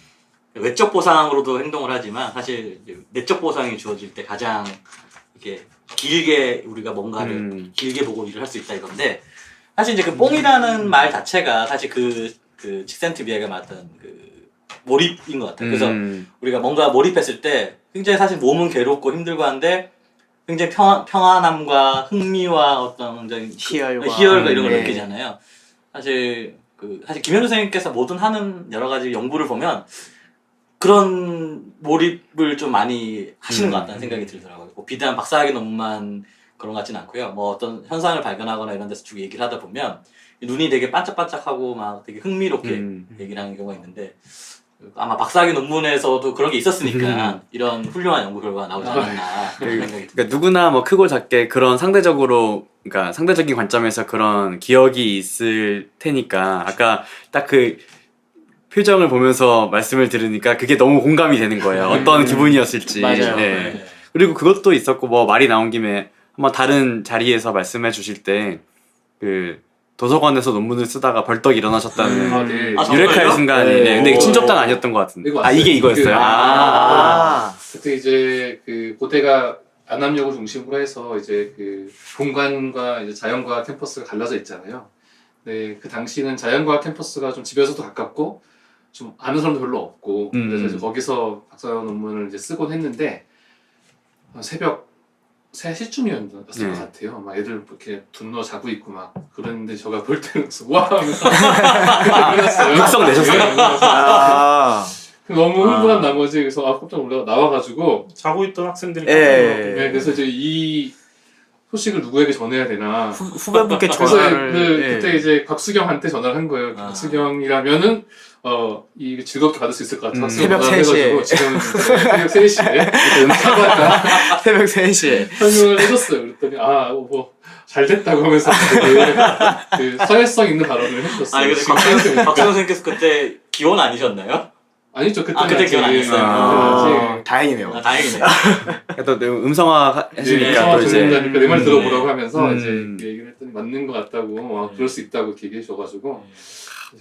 외적 보상으로도 행동을 하지만 사실 이제 내적 보상이 주어질 때 가장 이렇게 길게 우리가 뭔가를 길게 보고 일을 할 수 있다 이건데 사실 이제 그 뽕이라는 말 자체가 사실 그 칙센트 미하이가 말했던 그 몰입인 것 같아요. 그래서 우리가 뭔가 몰입했을 때 굉장히 사실 몸은 괴롭고 힘들고 한데 굉장히 평안함과 흥미와 어떤 굉장히 희열과 이런 걸 네. 느끼잖아요. 사실 김현우 선생님께서 모든 하는 여러 가지 연구를 보면 그런 몰입을 좀 많이 하시는 것 같다는 생각이 들더라고요. 뭐 비단 박사학위 논문만 그런 것 같지는 않고요. 뭐 어떤 현상을 발견하거나 이런 데서 쭉 얘기를 하다 보면 눈이 되게 반짝반짝하고 막 되게 흥미롭게 얘기를 하는 경우가 있는데 아마 박사학위 논문에서도 그런 게 있었으니까 이런 훌륭한 연구 결과가 나오지 않았나 그런 생각이 듭니다. 그러니까 누구나 뭐 크고 작게 그런 그러니까 상대적인 관점에서 그런 기억이 있을 테니까 아까 딱 그 표정을 보면서 말씀을 들으니까 그게 너무 공감이 되는 거예요. 어떤 기분이었을지. 맞아요. 네. 그리고 그것도 있었고 뭐 말이 나온 김에 한번 다른 자리에서 말씀해 주실 때 그 도서관에서 논문을 쓰다가 벌떡 일어나셨다는 네. 유레카의 정말요? 순간이 네. 근데 이게 친접단 아니었던 것 같은데 이거 이게 이거였어요? 그때 이제 그 고대가 안암역을 중심으로 해서 이제 그 본관과 이제 자연과학 캠퍼스가 갈라져 있잖아요. 네, 그 당시는 자연과학 캠퍼스가 좀 집에서도 가깝고 좀 아는 사람도 별로 없고 그래서 이제 거기서 박사 논문을 이제 쓰곤 했는데 새벽 3시쯤이었던 것 같아요. 막 애들 이렇게 둔너 자고 있고 막 그랬는데 제가 볼 때는 와 하면서 일어났어요. 극성 내셨어요? 너무 흥분한 나머지 그래서 깜짝 나와가지고 자고 있던 학생들이 네, 그래서 이제 이 소식을 누구에게 전해야 되나 후배분께 그래서 전화를 그때 이제 곽수경한테 전화를 한 거예요. 곽수경이라면은 이 즐겁게 받을 수 있을 것 같아. 새벽 3시에. 해가지고 지금 새벽 3시에 연락하다가 새벽 3시에 설명을 해줬어요. 그랬더니 뭐 잘 됐다고 하면서 그 사회성 있는 발언을 해줬어요. 아니 근데 박수 선생님께서 그때 기원 아니셨나요? 아니죠. 그때 그때 기원 아니었어요. 다행이네요. 다행이네요. 또 음성화 하시니까 또 이제 듣는다니까 내 말 들어보라고 하면서 음. 이제 얘기를 했더니 맞는 것 같다고 그럴 수 있다고 이렇게 얘기해줘가지고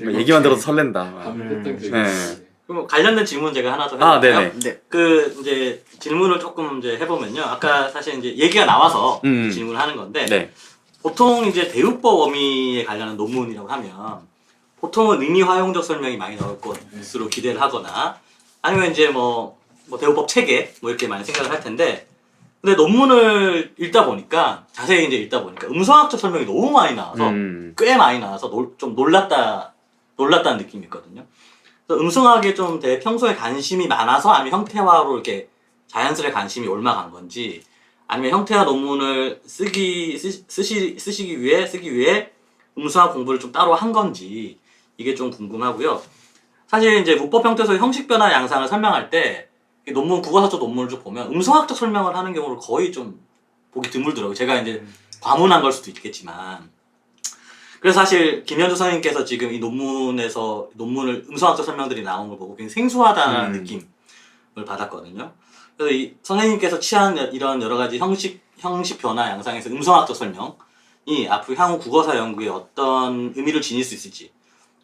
얘기만 들어도 설렌다. 밤을 했던 기억이 네. 있어요. 그럼 관련된 질문 제가 하나 더 해볼까요? 네네. 네. 그 이제 질문을 조금 이제 해보면요. 아까 사실 이제 얘기가 나와서 질문을 하는 건데 네. 보통 이제 대우법 어미에 관련한 논문이라고 하면 보통은 의미 활용적 설명이 많이 나올 것으로 기대를 하거나 아니면 이제 뭐 대우법 체계 뭐 이렇게 많이 생각을 할 텐데 근데 논문을 읽다 보니까 자세히 이제 읽다 보니까 음성학적 설명이 너무 많이 나와서 꽤 많이 나와서 좀 놀랐다는 느낌이 있거든요. 그래서 음성학에 좀 되게 평소에 관심이 많아서 아니면 형태화로 이렇게 자연스레 관심이 올라간 건지 아니면 형태화 논문을 쓰시기 위해 음성학 공부를 좀 따로 한 건지 이게 좀 궁금하고요. 사실 이제 문법 형태에서 형식 변화 양상을 설명할 때 논문 국어사적 논문을 좀 보면 음성학적 설명을 하는 경우를 거의 좀 보기 드물더라고요. 제가 이제 과문한 걸 수도 있겠지만 그래서 사실 김현주 선생님께서 지금 이 논문을 음성학적 설명들이 나온 걸 보고 굉장히 생소하다는 느낌을 받았거든요. 그래서 이 선생님께서 취한 이런 여러 가지 형식 변화 양상에서 음성학적 설명이 앞으로 향후 국어사 연구에 어떤 의미를 지닐 수 있을지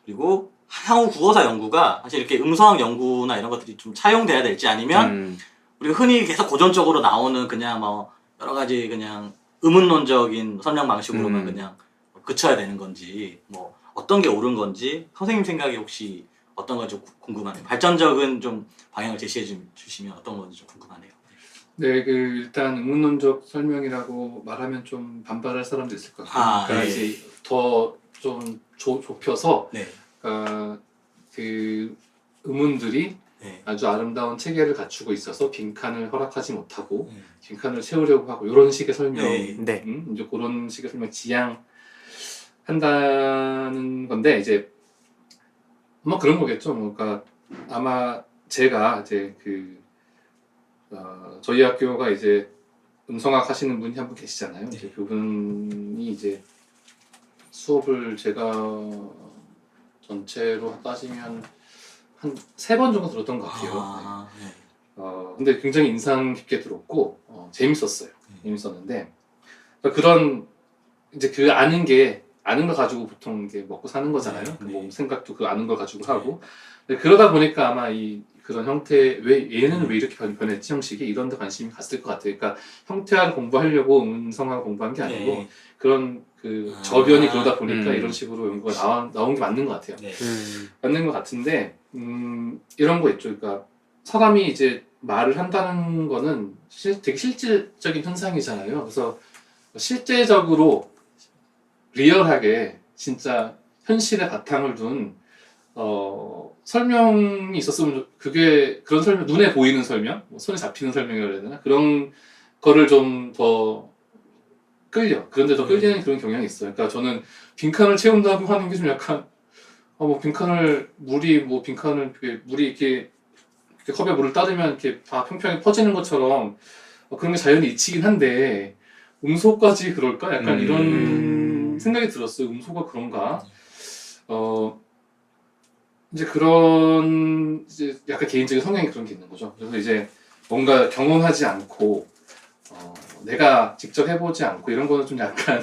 그리고 향후 국어사 연구가 사실 이렇게 음성학 연구나 이런 것들이 좀 차용돼야 될지 아니면 우리가 흔히 계속 고전적으로 나오는 그냥 뭐 여러 가지 그냥 의문론적인 설명 방식으로만 그냥 그쳐야 되는 건지 뭐 어떤 게 옳은 건지 선생님 생각이 혹시 어떤 건지 좀 궁금하네요. 발전적인 좀 방향을 제시해 주시면 어떤 건지 좀 궁금하네요. 네, 그 일단 의문론적 설명이라고 말하면 좀 반발할 사람도 있을 것 같아요. 그러니까 네. 이제 더 좀 좁혀서 네. 그 의문들이 네. 아주 아름다운 체계를 갖추고 있어서 빈칸을 허락하지 못하고 빈칸을 채우려고 하고 이런 식의 설명, 네. 네. 이제 그런 식의 설명 지향한다는 건데 이제 뭐 그런 거겠죠. 뭐 그러니까 아마 제가 이제 저희 학교가 이제 음성학 하시는 분이 한 분 계시잖아요. 이제 그분이 이제 수업을 제가 전체로 따지면 한 3번 정도 들었던 것 같아요. 아, 네. 근데 굉장히 인상 깊게 들었고 재밌었어요. 재밌었는데 그런 이제 그 아는 걸 가지고 보통 이게 먹고 사는 거잖아요. 네. 뭐 생각도 그 아는 걸 가지고 하고 근데 그러다 보니까 아마 그런 형태 얘는 왜 이렇게 변했지 형식이 이런 데 관심이 갔을 것 같아요. 그러니까 형태학을 공부하려고 음성학을 공부한 게 아니고 네. 그런 저변이 그러다 보니까 음. 이런 식으로 연구가 나온 게 맞는 것 같아요. 네. 맞는 것 같은데 이런 거 있죠. 그러니까 사람이 이제 말을 한다는 거는 되게 실질적인 현상이잖아요. 그래서 실제적으로 리얼하게 진짜 현실에 바탕을 둔 설명이 있었으면 그런 설명, 눈에 보이는 설명, 뭐 손에 잡히는 설명이라고 해야 되나? 그런 거를 좀 더 그런데 더 끌리는 그런 경향이 있어요. 그러니까 저는 빈칸을 채운다고 하는 게 좀 약간 뭐 물이 이렇게 컵에 물을 따르면 이렇게 다 평평히 퍼지는 것처럼 그런 게 자연히 이치긴 한데 음소까지 그럴까? 약간 이런 생각이 들었어요. 음소가 그런가? 이제 이제 약간 개인적인 성향이 그런 게 있는 거죠. 그래서 이제 뭔가 경험하지 않고 내가 직접 해보지 않고 이런 거는 좀 약간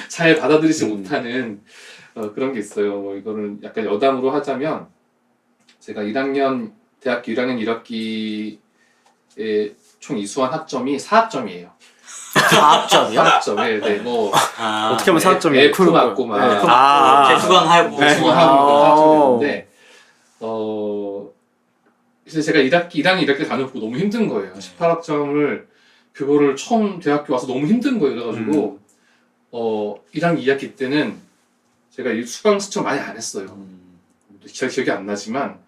잘 받아들이지 못하는 그런 게 있어요. 뭐 이거를 약간 여담으로 하자면 제가 대학교 1학년 1학기에 총 이수한 학점이 4학점이에요. 4학점이요? 4학점. 네, 뭐 어떻게 하면 4학점이에요? F 맞고 막 개수강하고 개수강하고 학점인데 그래서 제가 1학년 1학기 다녀보고 너무 힘든 거예요. 18학점을 그거를 처음 대학교 와서 너무 힘든 거예요. 그래가지고 1학년 2학기 때는 제가 이 수강 신청 많이 안 했어요. 기억이 안 나지만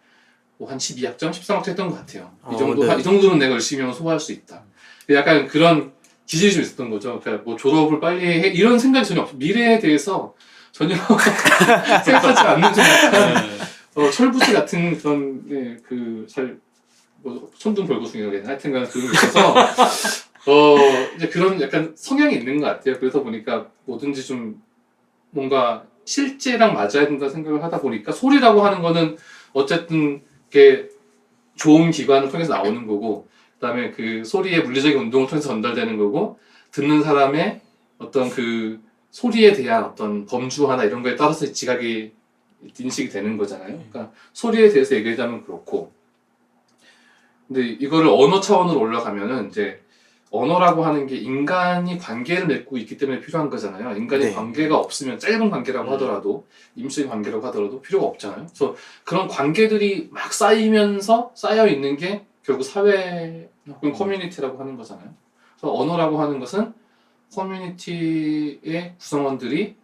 한 12학점, 13학점 했던 것 같아요. 이 정도는 내가 열심히 하면 소화할 수 있다. 약간 그런 기질이 좀 있었던 거죠. 그러니까 뭐 졸업을 빨리 해 이런 생각이 전혀 없어. 미래에 대해서 전혀 생각하지 않는 좀 약간 철부지 같은 그런 뭐 천둥벌거숭이라고 해야 되나? 하여튼간 그런 게 있어서 이제 그런 약간 성향이 있는 것 같아요. 그러다 보니까 뭐든지 좀 뭔가 실제랑 맞아야 된다 생각을 하다 보니까 소리라고 하는 거는 어쨌든 이게 좋은 기관을 통해서 나오는 거고 그다음에 그 소리의 물리적인 운동을 통해서 전달되는 거고 듣는 사람의 어떤 그 소리에 대한 어떤 범주하나 이런 거에 따라서 지각이 인식이 되는 거잖아요. 그러니까 소리에 대해서 얘기하자면 그렇고 근데 이거를 언어 차원으로 올라가면은 이제 언어라고 하는 게 인간이 관계를 맺고 있기 때문에 필요한 거잖아요. 인간이 네. 관계가 없으면 짧은 관계라고 하더라도 임시적인 관계라고 하더라도 필요가 없잖아요. 그래서 그런 관계들이 막 쌓여 있는 게 결국 사회 혹은 커뮤니티라고 하는 거잖아요. 그래서 언어라고 하는 것은 커뮤니티의 구성원들이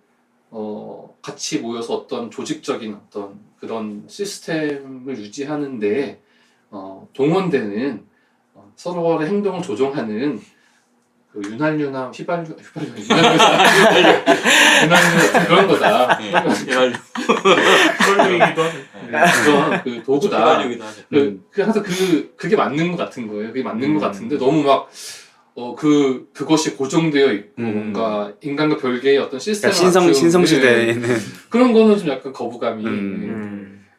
같이 모여서 어떤 조직적인 어떤 그런 시스템을 유지하는데 동원되는 서로의 행동을 조종하는 그 윤활유나 휘발유 그런 거다. 그걸로이기도 하죠. 그런 그 도구다. 하죠. 그게 맞는 것 같은 거예요. 그게 맞는 것 같은데 너무 막 그것이 고정되어 있고 뭔가 인간과 별개의 어떤 시스템을 신성 시대에는 그런 거는 좀 약간 거부감이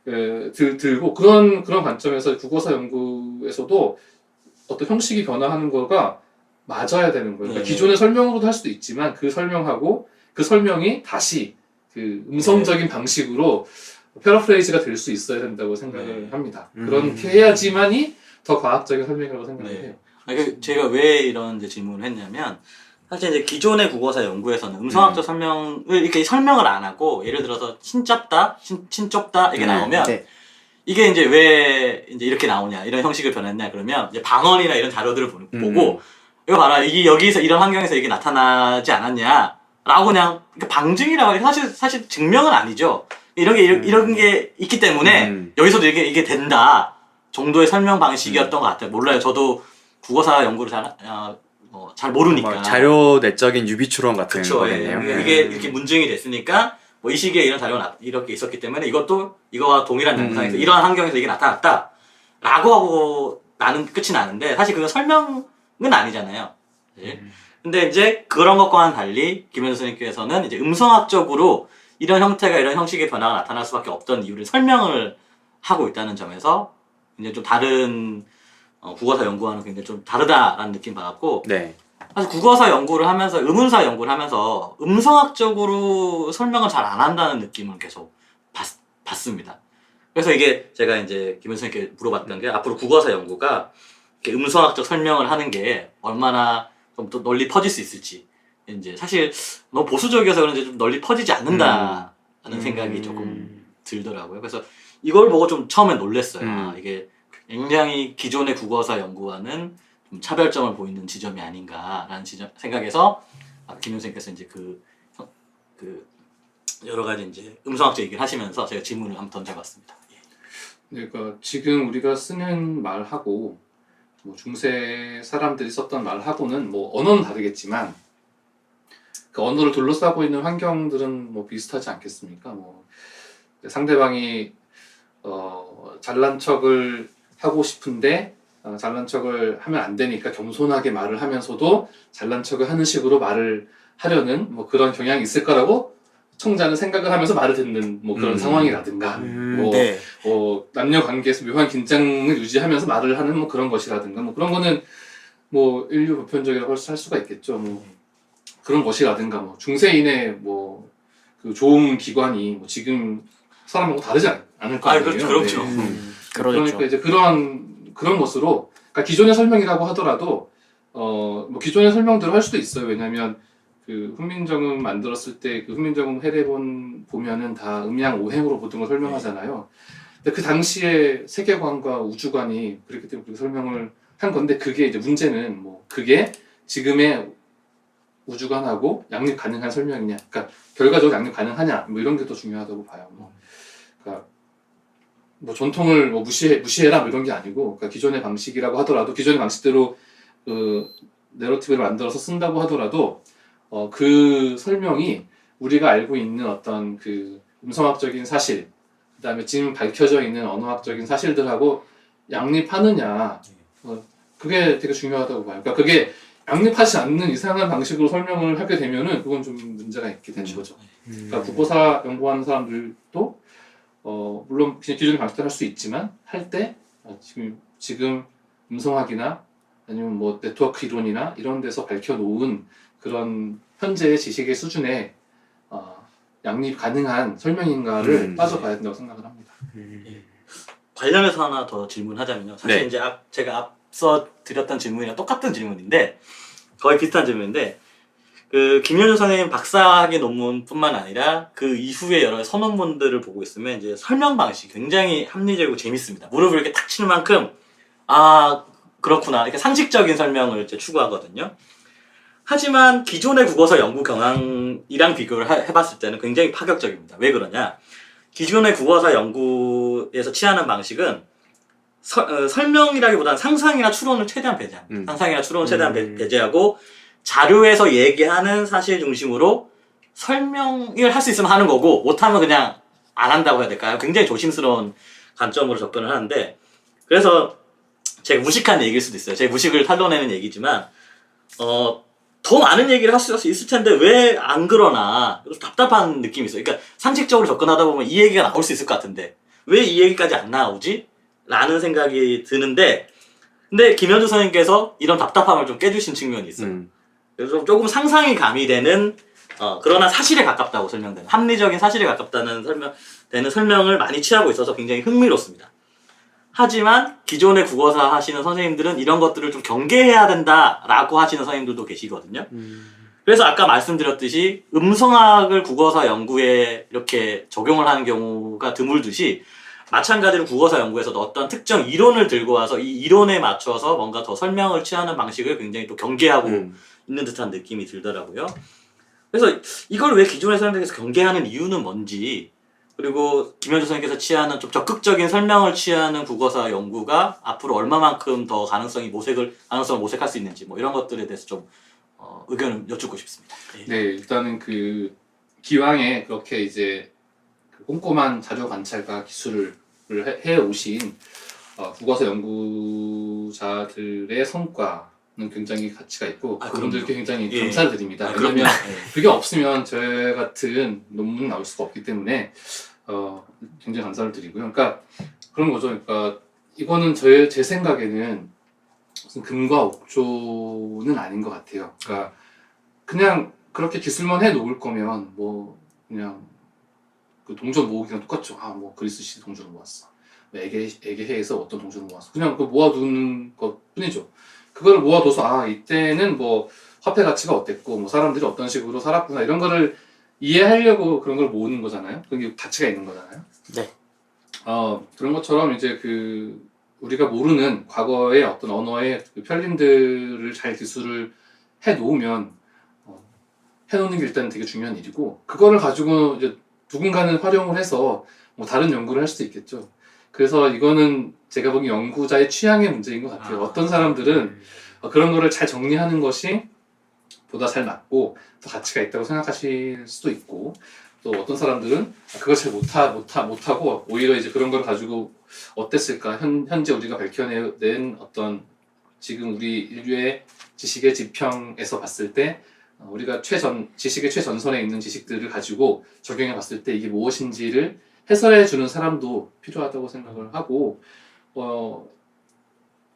들고 그런 관점에서 국어사 연구에서도 어떤 형식이 변화하는 거가 맞아야 되는 거예요. 그러니까 기존의 설명으로도 할 수도 있지만 그 설명하고 그 설명이 다시 그 음성적인 방식으로 패러프레이즈가 될 수 있어야 된다고 생각을 합니다. 그렇게 해야지만이 더 과학적인 설명이라고 생각을 해요. 제가 왜 이런 이제 질문을 했냐면 사실 이제 기존의 국어사 연구에서는 음성학적 설명을 이렇게 설명을 안 하고 예를 들어서 친좁다 이게 나오면 이게 이제 왜 이제 이렇게 나오냐 이런 형식을 변했냐 그러면 이제 방언이나 이런 자료들을 보고 이거 봐라 여기서 이런 환경에서 이게 나타나지 않았냐라고 그냥 방증이라고 해서 사실 증명은 아니죠. 이런 게 있기 때문에 여기서도 이게 된다. 정도의 설명 방식이었던 것 같아요. 몰라요. 저도 국어사 연구를 잘 모르니까. 뭐 자료 내적인 유비추론 같은 그쵸. 거겠네요. 이게 이렇게 문증이 됐으니까 뭐 이 시기에 이런 자료가 이렇게 있었기 때문에 이것도 이거와 동일한 영상에서 이러한 환경에서 이게 나타났다 라고 하고 끝이 나는데 사실 그건 설명은 아니잖아요. 사실. 근데 이제 그런 것과는 달리 김현수 선생님께서는 이제 음성학적으로 이런 형태가 이런 형식의 변화가 나타날 수밖에 없던 이유를 설명을 하고 있다는 점에서 이제 좀 다른 국어사 연구와는 굉장히 좀 다르다라는 느낌 받았고 네. 사실 국어사 연구를 하면서 음운사 연구를 하면서 음성학적으로 설명을 잘 안 한다는 느낌을 계속 받습니다. 그래서 이게 제가 이제 김현수 선생님께 물어봤던 게 앞으로 국어사 연구가 이렇게 음성학적 설명을 하는 게 얼마나 좀 더 널리 퍼질 수 있을지 이제 사실 너무 보수적이어서 그런지 좀 널리 퍼지지 않는다는 생각이 조금 들더라고요. 그래서 이걸 보고 좀 처음에 놀랐어요. 아, 이게 굉장히 기존의 국어사 연구와는 좀 차별점을 보이는 지점이 아닌가라는 생각에서 김현 선생님께서 이제 그 여러 가지 이제 음성학적 얘기를 하시면서 제가 질문을 한번 던져봤습니다. 그러니까 지금 우리가 쓰는 말하고 뭐 중세 사람들이 썼던 말하고는 뭐 언어는 다르겠지만 그 언어를 둘러싸고 있는 환경들은 뭐 비슷하지 않겠습니까? 뭐 상대방이 잘난 척을 하고 싶은데 잘난 척을 하면 안 되니까 겸손하게 말을 하면서도 잘난 척을 하는 식으로 말을 하려는 뭐 그런 경향이 있을 거라고 청자는 생각을 하면서 말을 듣는 뭐 그런 상황이라든가 네. 남녀 관계에서 묘한 긴장을 유지하면서 말을 하는 뭐 그런 것이라든가 뭐 그런 거는 뭐 인류 보편적이라고 할 수가 있겠죠. 뭐 그런 것이라든가 뭐 중세인의 뭐 그 좋은 기관이 뭐 지금 사람하고 다르지 않을 거 아니에요. 그렇죠. 그러니까 이제 그런 것으로 그러니까 기존의 설명이라고 하더라도 뭐 기존의 설명대로 할 수도 있어요. 왜냐하면 그 훈민정음 만들었을 때 그 훈민정음 해례본 보면은 다 음양 오행으로 모든 걸 설명하잖아요. 근데 그 당시에 세계관과 우주관이 그렇기 때문에 그렇게 설명을 한 건데 그게 이제 문제는 뭐 그게 지금의 우주관하고 양립 가능한 설명이냐, 그러니까 결과적으로 양립 가능하냐, 뭐 이런 게 더 중요하다고 봐요. 뭐, 그러니까 뭐 전통을 뭐 무시해라 뭐 이런 게 아니고, 그러니까 기존의 방식이라고 하더라도 기존의 방식대로 그 내러티브를 만들어서 쓴다고 하더라도 그 설명이 우리가 알고 있는 어떤 그 음성학적인 사실, 그다음에 지금 밝혀져 있는 언어학적인 사실들하고 양립하느냐, 그게 되게 중요하다고 봐요. 그러니까 그게 양립하지 않는 이상한 방식으로 설명을 하게 되면은 그건 좀 문제가 있게 되는 거죠. 그러니까 국어사 연구하는 사람들도 물론 그냥 기존의 방식대로 할 수 있지만 할 때 지금 음성학이나 아니면 뭐 네트워크 이론이나 이런 데서 밝혀놓은 그런 현재의 지식의 수준에 양립 가능한 설명인가를 따져봐야 된다고 생각을 합니다. 관련해서 하나 더 질문하자면요. 사실 네. 이제 제가 앞서 드렸던 질문이랑 똑같은 질문인데 거의 비슷한 질문인데 그 김현주 선생님 박사학위 논문뿐만 아니라 그 이후에 여러 선언문들을 보고 있으면 이제 설명 방식이 굉장히 합리적이고 재밌습니다. 무릎을 이렇게 탁 치는 만큼 아 그렇구나 이렇게 상식적인 설명을 이제 추구하거든요. 하지만 기존의 국어사 연구 경향이랑 비교를 해봤을 때는 굉장히 파격적입니다. 왜 그러냐? 기존의 국어사 연구에서 취하는 방식은 설명이라기보다는 상상이나 추론을 최대한 배제합니다. 상상이나 추론을 최대한 배제하고 자료에서 얘기하는 사실 중심으로 설명을 할 수 있으면 하는 거고 못하면 그냥 안 한다고 해야 될까요? 굉장히 조심스러운 관점으로 접근을 하는데 그래서 제가 무식한 얘기일 수도 있어요. 제 무식을 탄로내는 얘기지만 더 많은 얘기를 할 수 있을 텐데 왜 안 그러나 답답한 느낌이 있어요. 그러니까 상식적으로 접근하다 보면 이 얘기가 나올 수 있을 것 같은데 왜 이 얘기까지 안 나오지? 라는 생각이 드는데 근데 김현주 선생님께서 이런 답답함을 좀 깨주신 측면이 있어요. 그래서 조금 상상이 가미되는 그러나 사실에 가깝다고 설명되는 합리적인 사실에 가깝다는 설명을 많이 취하고 있어서 굉장히 흥미롭습니다. 하지만 기존의 국어사 하시는 선생님들은 이런 것들을 좀 경계해야 된다라고 하시는 선생님들도 계시거든요. 그래서 아까 말씀드렸듯이 음성학을 국어사 연구에 이렇게 적용을 하는 경우가 드물듯이 마찬가지로 국어사 연구에서도 어떤 특정 이론을 들고 와서 이 이론에 맞춰서 뭔가 더 설명을 취하는 방식을 굉장히 또 경계하고 있는 듯한 느낌이 들더라고요. 그래서 이걸 왜 기존의 사람들에서 경계하는 이유는 뭔지 그리고 김현주 선생님께서 취하는 좀 적극적인 설명을 취하는 국어사 연구가 앞으로 얼마만큼 더 가능성을 모색할 수 있는지 뭐 이런 것들에 대해서 좀 의견을 여쭙고 싶습니다. 네, 일단은 그 기왕에 그렇게 이제 그 꼼꼼한 자료 관찰과 기술을 해 오신 국어사 연구자들의 성과는 굉장히 가치가 있고 그분들께 굉장히 예. 감사드립니다. 그럼요. 왜냐면 예. 그게 없으면 저 같은 논문 나올 수가 없기 때문에 굉장히 감사를 드리고요. 그러니까 그런 거죠. 그러니까 이거는 제 생각에는 무슨 금과 옥조는 아닌 것 같아요. 그러니까 그냥 그렇게 기술만 해 놓을 거면 뭐 그냥 그 동전 모으기랑 똑같죠. 아, 뭐 그리스시 동전을 모았어. 뭐 에게해에서 어떤 동전을 모았어. 그냥 그 모아두는 것 뿐이죠. 그걸 모아둬서 아, 이때는 뭐 화폐 가치가 어땠고 뭐 사람들이 어떤 식으로 살았구나 이런 거를 이해하려고 그런 걸 모으는 거잖아요. 그게 가치가 있는 거잖아요. 네. 그런 것처럼 이제 그 우리가 모르는 과거의 어떤 언어의 그 편린들을 잘 기술을 해 놓으면 해놓는 게 일단 되게 중요한 일이고 그거를 가지고 이제 누군가는 활용을 해서 뭐 다른 연구를 할 수도 있겠죠. 그래서 이거는 제가 보기엔 연구자의 취향의 문제인 것 같아요. 어떤 사람들은 그런 거를 잘 정리하는 것이 보다 잘 맞고 더 가치가 있다고 생각하실 수도 있고 또 어떤 사람들은 그걸 잘 못하고 오히려 이제 그런 걸 가지고 어땠을까 현재 우리가 밝혀낸 어떤 지금 우리 인류의 지식의 지평에서 봤을 때 우리가 지식의 최전선에 있는 지식들을 가지고 적용해 봤을 때 이게 무엇인지를 해설해 주는 사람도 필요하다고 생각을 하고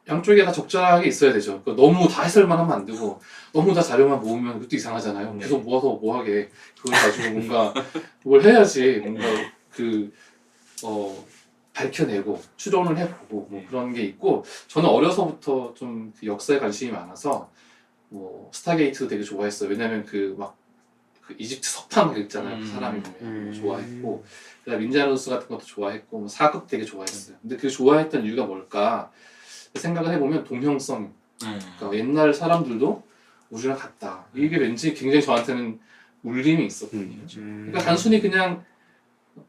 양쪽에 다 적절하게 있어야 되죠. 그러니까 너무 다 해설만 하면 안 되고 너무 다 자료만 모으면 그것도 이상하잖아요. 계속 모아서 뭐하게 그걸 가지고 뭔가 뭘 해야지 뭔가 밝혀내고 추론을 해보고 뭐 그런 게 있고 저는 어려서부터 좀그 역사에 관심이 많아서 뭐 스타게이트도 되게 좋아했어요. 왜냐면 그 이집트 석판 있잖아요. 그 사람이 보면 좋아했고 그다음 인디아노스 같은 것도 좋아했고 뭐 사극 되게 좋아했어요. 근데 그 좋아했던 이유가 뭘까 생각을 해보면 동형성. 그러니까 옛날 사람들도 우리랑 같다. 이게 왠지 굉장히 저한테는 울림이 있었거든요. 그러니까 단순히 그냥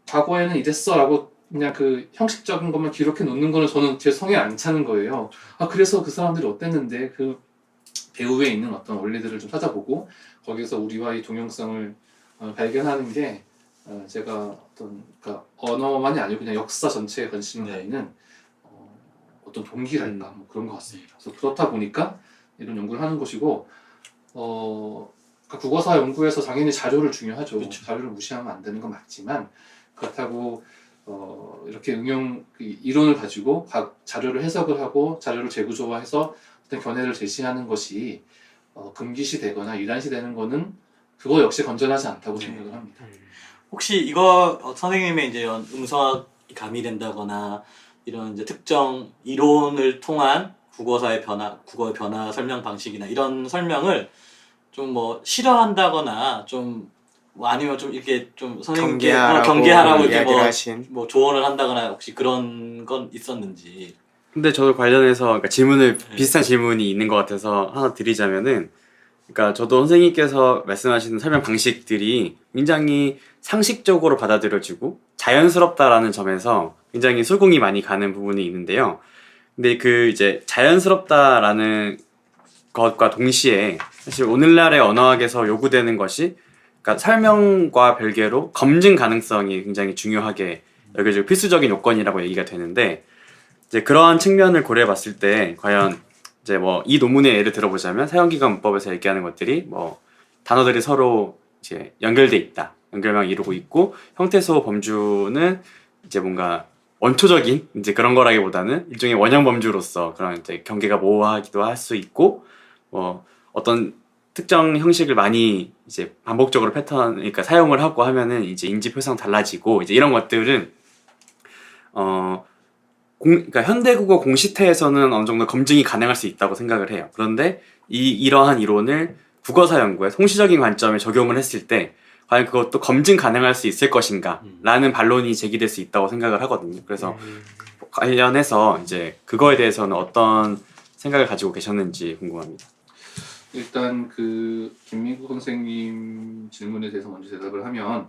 과거에는 이랬어라고 그냥 그 형식적인 것만 기록해 놓는 거는 저는 제 성에 안 차는 거예요. 아 그래서 그 사람들이 어땠는데 그 배후에 있는 어떤 원리들을 좀 찾아보고 거기서 우리와 이 동형성을 발견하는 게 제가 그러니까 언어만이 아니고 그냥 역사 전체에 관심을 갖는 어떤 동기랄까 뭐 그런 것 같습니다. 그래서 그렇다 보니까 이런 연구를 하는 것이고 그러니까 국어사 연구에서 당연히 자료를 중요하죠. 그렇죠. 자료를 무시하면 안 되는 건 맞지만 그렇다고 이렇게 이론을 가지고 자료를 해석을 하고 자료를 재구조화해서 어떤 견해를 제시하는 것이 금기시 되거나 이단시 되는 거는 그거 역시 건전하지 않다고 생각을 합니다. 혹시 이거 선생님의 이제 음성학이 가미된다거나 이런 이제 특정 이론을 통한 국어의 변화 설명 방식이나 이런 설명을 좀 뭐 싫어한다거나 좀 뭐 아니면 좀 이렇게 좀 선생님께 경계하라고 이렇게 뭐, 뭐 조언을 한다거나 혹시 그런 건 있었는지. 근데 저도 관련해서 그러니까 비슷한 질문이 있는 것 같아서 하나 드리자면은 그러니까 저도 선생님께서 말씀하시는 설명 방식들이 굉장히 상식적으로 받아들여지고 자연스럽다라는 점에서 굉장히 술공이 많이 가는 부분이 있는데요. 근데 그 이제 자연스럽다라는 것과 동시에 사실 오늘날의 언어학에서 요구되는 것이 그러니까 설명과 별개로 검증 가능성이 굉장히 중요하게 여겨지고 필수적인 요건이라고 얘기가 되는데 이제 그러한 측면을 고려해 봤을 때 과연 이제 뭐 이 논문의 예를 들어보자면 사용기관 문법에서 얘기하는 것들이 뭐 단어들이 서로 이제 연결돼 있다. 연결망 이루고 있고 형태소 범주는 이제 뭔가 원초적인 이제 그런 거라기보다는 일종의 원형 범주로서 그런 이제 경계가 모호하기도 할 수 있고 뭐 어떤 특정 형식을 많이 이제 반복적으로 그러니까 사용을 하고 하면은 이제 인지 표상 달라지고 이제 이런 것들은 그러니까 현대국어 공시태에서는 어느 정도 검증이 가능할 수 있다고 생각을 해요. 그런데 이러한 이론을 국어사 연구에 통시적인 관점에 적용을 했을 때 과연 그것도 검증 가능할 수 있을 것인가 라는 반론이 제기될 수 있다고 생각을 하거든요. 그래서 관련해서 이제 그거에 대해서는 어떤 생각을 가지고 계셨는지 궁금합니다. 일단 그 김민국 선생님 질문에 대해서 먼저 대답을 하면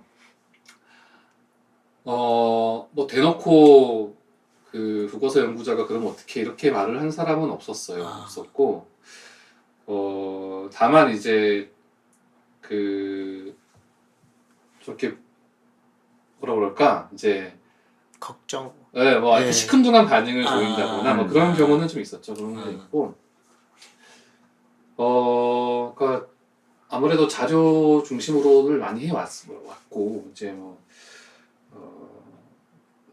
뭐 대놓고 그 국어사 연구자가 그러면 어떻게 이렇게 말을 한 사람은 없었어요. 아. 없었고, 다만 이제 그 저렇게 뭐라 그럴까 이제 걱정. 네, 뭐 네. 시큰둥한 반응을 보인다거나 뭐 그런 아. 경우는 좀 있었죠. 그런 게 있고, 그러니까 아무래도 자료 중심으로를 많이 해왔고 이제 뭐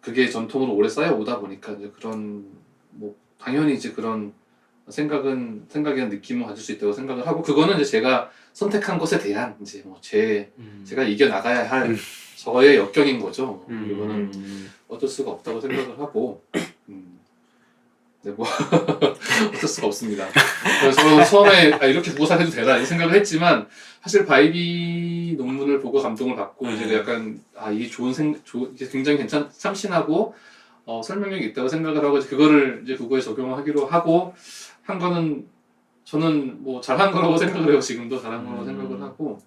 그게 전통으로 오래 쌓여 오다 보니까 이제 그런 뭐 당연히 이제 그런 생각이나 느낌을 가질 수 있다고 생각을 하고 그거는 이제 제가 선택한 것에 대한 이제 뭐 제가 이겨 나가야 할 저의 역경인 거죠. 이거는 어쩔 수가 없다고 생각을 하고 네, 뭐 어쩔 수가 없습니다. 그래서 저는 처음에 이렇게 국어사를 해도 되나 이 생각을 했지만 사실 바이비 논문을 보고 감동을 받고 이제 약간 이게 이게 굉장히 참신하고 설명력이 있다고 생각을 하고 그거를 이제 국어에 적용을 하기로 하고 한 거는 저는 뭐 잘한 거라고 생각을 해요. 지금도 잘한 거라고 생각을 하고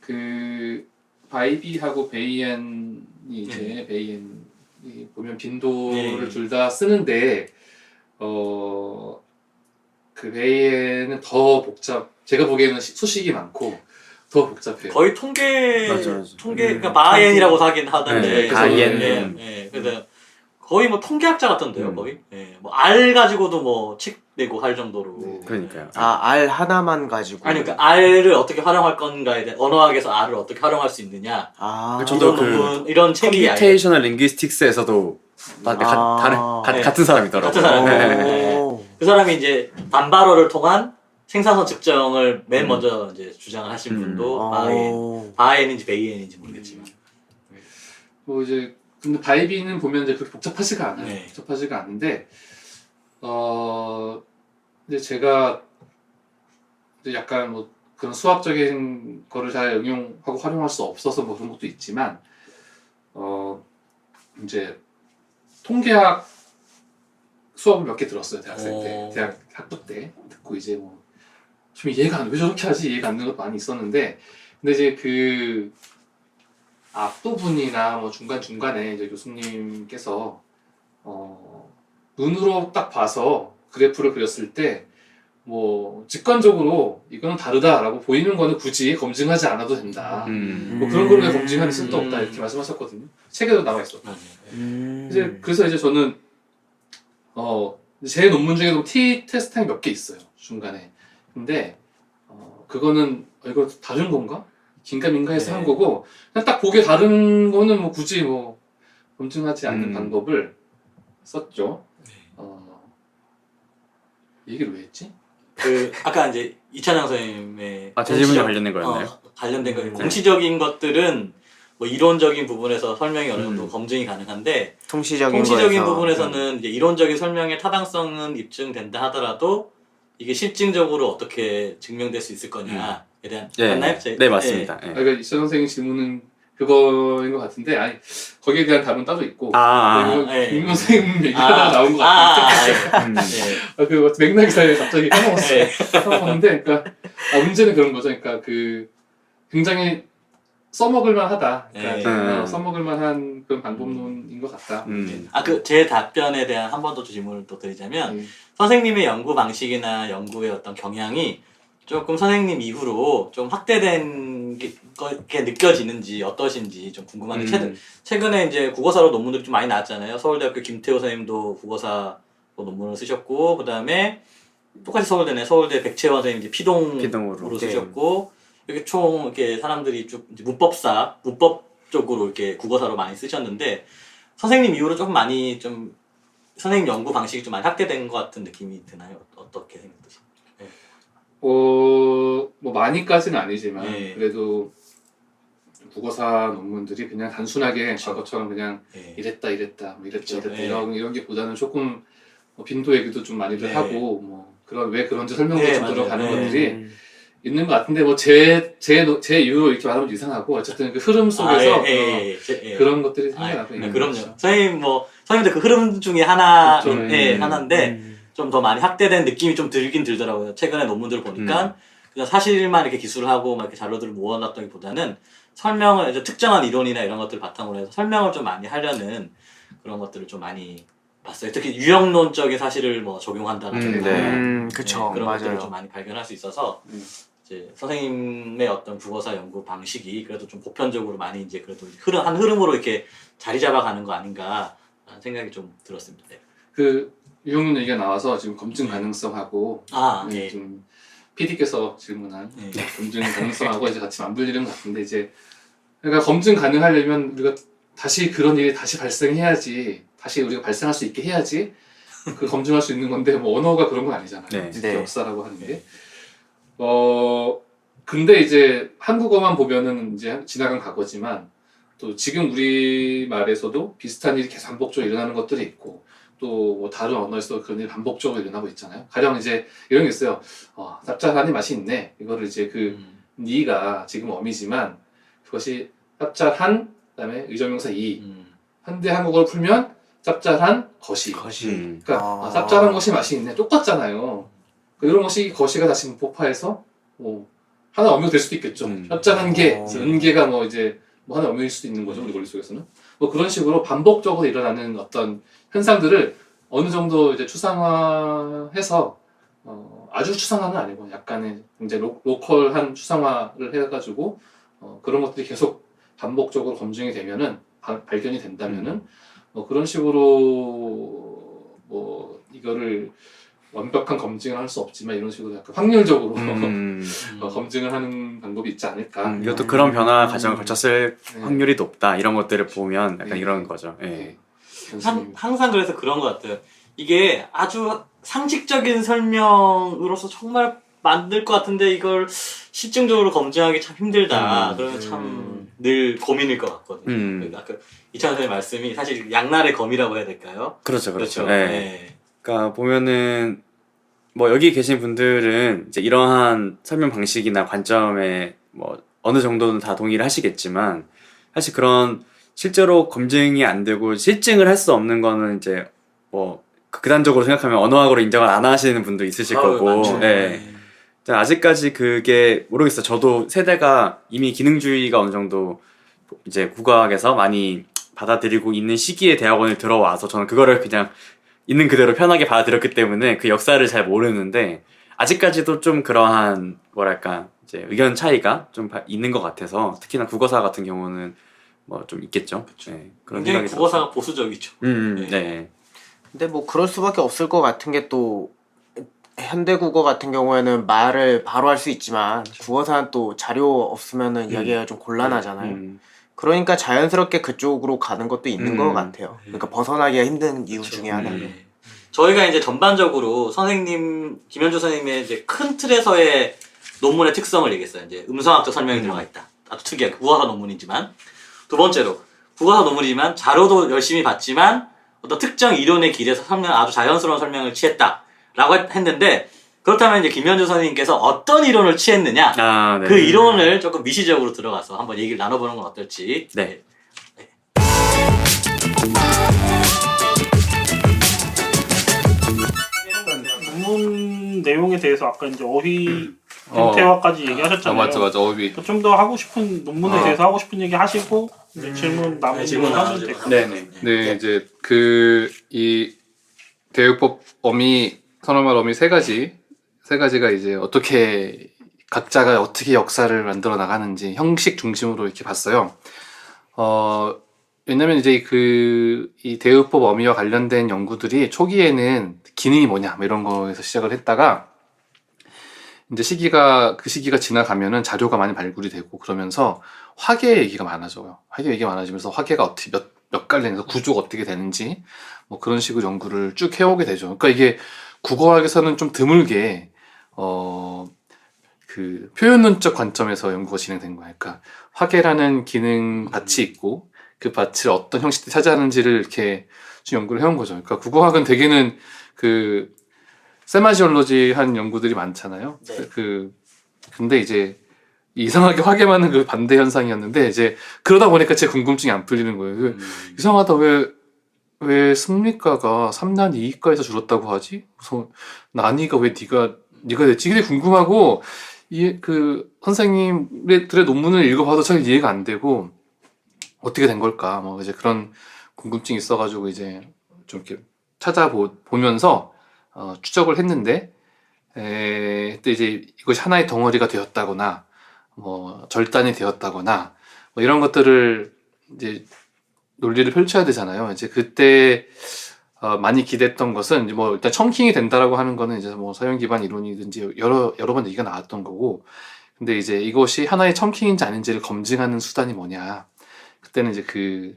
그 바이비하고 베이엔이 이제 베이엔이 보면 빈도를 둘 다 쓰는데 그 베이엔은 더 제가 보기에는 수식이 많고 더 복잡해요. 거의 통계 맞아. 그러니까 마엔이라고 하긴 하던데. 네, 가이엔. 그래서 거의 뭐 통계학자 같던데요, 거의. 뭐 알 가지고도 뭐 책 내고 할 정도로. 네. 그러니까요. 알 하나만 가지고. 아니 그러니까 R을 어떻게 활용할 건가에 대한 언어학에서 R을 어떻게 활용할 수 있느냐. 저도 이런 논문, 이런 책이 컴퓨테이셔널 링귀스틱스에서도 같은 사람이더라고요. 같은 사람이에요. 네. 네. 그 사람이 이제 반발어를 통한 생산성 측정을 맨 먼저 이제 주장을 하신 분도 바엔인지 베이엔인지 모르겠지만. 뭐 이제 근데 바이비는 보면 이제 그렇게 복잡하지가 않아요. 네. 복잡하지가 않은데 이제 제가 이제 약간 뭐 그런 수학적인 거를 잘 응용하고 활용할 수 없어서 뭐 그런 것도 있지만 이제 통계학 수업을 몇 개 들었어요. 대학생 때, 대학 학부 때 듣고 이제 뭐 좀 이해가 안 돼. 왜 저렇게 하지? 이해가 안 되는 것도 많이 있었는데 근데 이제 그 앞부분이나 뭐 중간중간에 이제 교수님께서 눈으로 딱 봐서 그래프를 그렸을 때 뭐 직관적으로 이거는 다르다라고 보이는 거는 굳이 검증하지 않아도 된다. 뭐 그런 거를 검증하는 쓸도 없다 이렇게 말씀하셨거든요. 책에도 나와 있었고. 그래서 이제 저는 제 논문 중에도 T 테스트항이 몇 개 있어요. 중간에. 근데 그거는 이거 다른 건가? 긴가민가해서 한 거고 그냥 딱 보기에 다른 거는 뭐 굳이 뭐 검증하지 않는 방법을 썼죠. 얘기를 왜 했지? 그 아까 이제 이찬영 선생님의 제 질문에 관련된 거였나요? 관련된 거 공시적인 것들은 뭐 이론적인 부분에서 설명이 어느 정도 검증이 가능한데 통시적인 통시적인 거에서. 부분에서는 이제 이론적인 설명의 타당성은 입증된다 하더라도 이게 실증적으로 어떻게 증명될 수 있을 거냐에 대한 맞나요? 네 맞습니다. 예. 그러니까 이찬 선생님 질문은 그거인 것 같은데 아니 거기에 대한 답은 따로 있고 김 선생님 얘기하다가 나온 것 같은데 그 맥락이 사이에 갑자기 까먹었는데 그러니까 문제는 그런 거죠. 그러니까 그 굉장히 써먹을만 하다. 그러니까 써먹을만 한 그런 방법론인 것 같다. 그 제 답변에 대한 한 번 더 질문을 또 드리자면 선생님의 연구 방식이나 연구의 어떤 경향이 조금 선생님 이후로 좀 확대된 게 느껴지는지 어떠신지 좀 궁금한데 최근에 이제 국어사로 논문들이 좀 많이 나왔잖아요. 서울대학교 김태호 선생님도 국어사로 논문을 쓰셨고 그다음에 똑같이 서울대 백채원 선생님 이제 피동으로 쓰셨고 이렇게 총 이렇게 사람들이 쭉 이제 문법 쪽으로 이렇게 국어사로 많이 쓰셨는데 선생님 이후로 조금 많이 좀 선생님 연구 방식이 좀 많이 확대된 것 같은 느낌이 드나요? 어떻게 생각하세요? 뭐 많이까지는 아니지만 그래도 국어사 논문들이 그냥 단순하게 과거처럼 그냥 이랬다 뭐 이랬다 이런 게 보다는 조금 빈도 얘기도 좀 많이들 하고 뭐 그런 왜 그런지 설명도 좀 들어가는 것들이 있는 것 같은데 뭐 제 이유로 이렇게 말하면 이상하고 어쨌든 그 흐름 속에서 그런 것들이 생겨나고 있는 그럼요. 거죠. 선생님도 그 흐름 중에 하나인데 좀 더 많이 확대된 느낌이 좀 들긴 들더라고요. 최근에 논문들을 보니까 그냥 사실만 이렇게 기술을 하고 막 이렇게 자료들을 모아놨다기보다는 설명을 이제 특정한 이론이나 이런 것들을 바탕으로 해서 설명을 좀 많이 하려는 그런 것들을 좀 많이 봤어요. 특히 유형론적인 사실을 뭐 적용한다든가 네. 그쵸. 그런 것들을 맞아요. 좀 많이 발견할 수 있어서 이제 선생님의 어떤 국어사 연구 방식이 그래도 좀 보편적으로 많이 이제 그래도 한 흐름으로 이렇게 자리 잡아가는 거 아닌가라는 생각이 좀 들었습니다. 네. 그 유형론 얘기가 나와서 지금 검증 가능성하고 네. 좀 PD께서 질문한 네. 검증 가능성하고 이제 같이 맞물리는 것 같은데 이제 그러니까 검증 가능하려면 우리가 다시 그런 일이 다시 발생해야지 다시 우리가 발생할 수 있게 해야지 그 검증할 수 있는 건데 뭐 언어가 그런 건 아니잖아요. 네. 특히 네. 역사라고 하는 게 근데 이제 한국어만 보면은 이제 지나간 과거지만 또 지금 우리 말에서도 비슷한 일이 계속 반복적으로 일어나는 것들이 있고 또 뭐 다른 언어에서도 그런 일이 반복적으로 일어나고 있잖아요. 가령 이제 이런 게 있어요. 짭짤하니 맛이 있네. 이거를 이제 그 니가 지금 어미지만 그것이 짭짤한 그다음에 의정명사 이 현대 한국어를 풀면 짭짤한 것이. 그러니까 짭짤한 것이 맛이 있네. 똑같잖아요. 이런 것이 거시가 다시 폭파해서 뭐 하나 어미가 될 수도 있겠죠. 짭짤한 게 은계가 뭐 이제 뭐 하나 어미일 수도 있는 거죠. 우리 머릿속에서는. 뭐 그런 식으로 반복적으로 일어나는 어떤 현상들을 어느 정도 이제 추상화해서 아주 추상화는 아니고 약간의 이제 로컬한 추상화를 해가지고 그런 것들이 계속 반복적으로 검증이 되면은 발견이 된다면은 그런 식으로 뭐 이거를 완벽한 검증을 할 수 없지만 이런 식으로 약간 확률적으로 검증을 하는 방법이 있지 않을까. 이것도 그런 변화 과정을 거쳤을 네. 확률이 높다 이런 것들을 보면 약간 네. 이런 거죠. 예. 네. 항상 그래서 그런 것 같아요. 이게 아주 상식적인 설명으로서 정말 만들 것 같은데 이걸 실증적으로 검증하기 참 힘들다. 그러면 참 늘 고민일 것 같거든요. 아까 이창호 선생님 말씀이 사실 양날의 검이라고 해야 될까요? 그렇죠. 그렇죠. 예. 네. 그러니까 보면은 뭐 여기 계신 분들은 이제 이러한 설명 방식이나 관점에 뭐 어느 정도는 다 동의를 하시겠지만 사실 그런 실제로 검증이 안 되고 실증을 할 수 없는 거는 이제 뭐 극단적으로 생각하면 언어학으로 인정을 안 하시는 분도 있으실 거고. 많죠. 예. 아직까지 그게 모르겠어요. 저도 세대가 이미 기능주의가 어느 정도 이제 국어학에서 많이 받아들이고 있는 시기에 대학원을 들어와서 저는 그거를 그냥 있는 그대로 편하게 받아들였기 때문에 그 역사를 잘 모르는데 아직까지도 좀 그러한 뭐랄까 이제 의견 차이가 좀 있는 것 같아서 특히나 국어사 같은 경우는 뭐 좀 있겠죠. 네, 그런 굉장히 생각이 국어사가 보수적이죠. 네. 근데 뭐 그럴 수밖에 없을 것 같은 게 또 현대 국어 같은 경우에는 말을 바로 할 수 있지만 국어사는 또 자료 없으면은 이야기가 좀 곤란하잖아요. 그러니까 자연스럽게 그쪽으로 가는 것도 있는 것 같아요. 그러니까 벗어나기가 힘든 이유 중에 하나가. 저희가 이제 전반적으로 김현주 선생님의 이제 큰 틀에서의 논문의 특성을 얘기했어요. 이제 음성학적 설명이 들어가 있다. 아주 특이하게 국어사 논문이지만 두 번째로 국어사 논문이지만 자료도 열심히 봤지만 어떤 특정 이론에 기대서 아주 자연스러운 설명을 취했다라고 했는데 그렇다면 이제 김현주 선생님께서 어떤 이론을 취했느냐 네. 그 이론을 조금 미시적으로 들어가서 한번 얘기를 나눠보는 건 어떨지. 네. 논문 내용에 대해서 아까 이제 어휘 형태화까지 얘기하셨잖아요. 맞아 어휘. 좀 더 하고 싶은 논문에 대해서 하고 싶은 얘기 하시고 이제 질문 질문 하면 나눠주세요. 될것 같아요. 네네. 네, 이제 이 대유법 어미 선언말 어미 세 가지가 이제 어떻게 각자가 어떻게 역사를 만들어 나가는지 형식 중심으로 이렇게 봤어요. 왜냐면 이제 이 대유법 어미와 관련된 연구들이 초기에는 기능이 뭐냐 뭐 이런 거에서 시작을 했다가 이제 그 시기가 지나가면은 자료가 많이 발굴이 되고 그러면서 화계 얘기가 많아져요. 화계 얘기가 많아지면서 화계가 어떻게 몇 관련해서 구조가 어떻게 되는지 뭐 그런 식으로 연구를 쭉 해오게 되죠. 그러니까 이게 국어학에서는 좀 드물게 그 표현론적 관점에서 연구가 진행된 거예요. 그러니까 화계라는 기능 밭이 있고 그 밭을 어떤 형식들이 차지하는지를 이렇게 좀 연구를 해온 거죠. 그러니까 국어학은 대개는 그 세마지올로지 한 연구들이 많잖아요. 네. 근데 이제 이상하게 화계만은 그 반대 현상이었는데 이제 그러다 보니까 제 궁금증이 안 풀리는 거예요. 이상하다 왜 승리가가 3난 2위가에서 줄었다고 하지? 그래서 난이가 왜 네가 됐지? 근데 궁금하고 그 선생님들의 논문을 읽어봐도 잘 이해가 안 되고 어떻게 된 걸까 뭐 이제 그런 궁금증이 있어가지고 이제 좀 이렇게 찾아보면서 추적을 했는데 그때 이제 이것이 하나의 덩어리가 되었다거나 뭐 절단이 되었다거나 뭐 이런 것들을 이제 논리를 펼쳐야 되잖아요. 이제 그때 많이 기대했던 것은 이제 뭐 일단 청킹이 된다라고 하는 거는 이제 뭐 서형 기반 이론이든지 여러 번 얘기가 나왔던 거고, 근데 이제 이것이 하나의 청킹인지 아닌지를 검증하는 수단이 뭐냐. 그때는 이제 그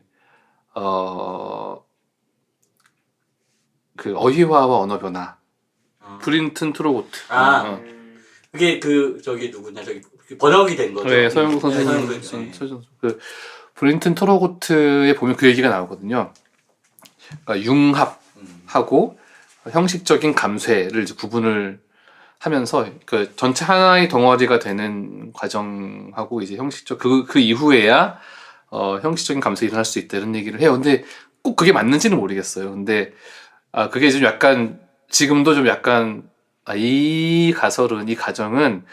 어휘화와 언어 변화, 브린튼 트로고트. 그게 저기 누구냐 저기 번역이 된 거죠. 네, 서영국 선생님. 그 브린튼 트로고트에 보면 그 얘기가 나오거든요. 그러니까 융합하고 형식적인 감쇄를 이제 구분을 하면서 그 전체 하나의 덩어리가 되는 과정하고 이제 그 이후에야 형식적인 감쇄가 일어날 수 있다 이런 얘기를 해요. 근데 꼭 그게 맞는지는 모르겠어요. 근데 그게 좀 약간 지금도 좀 약간 이 가정은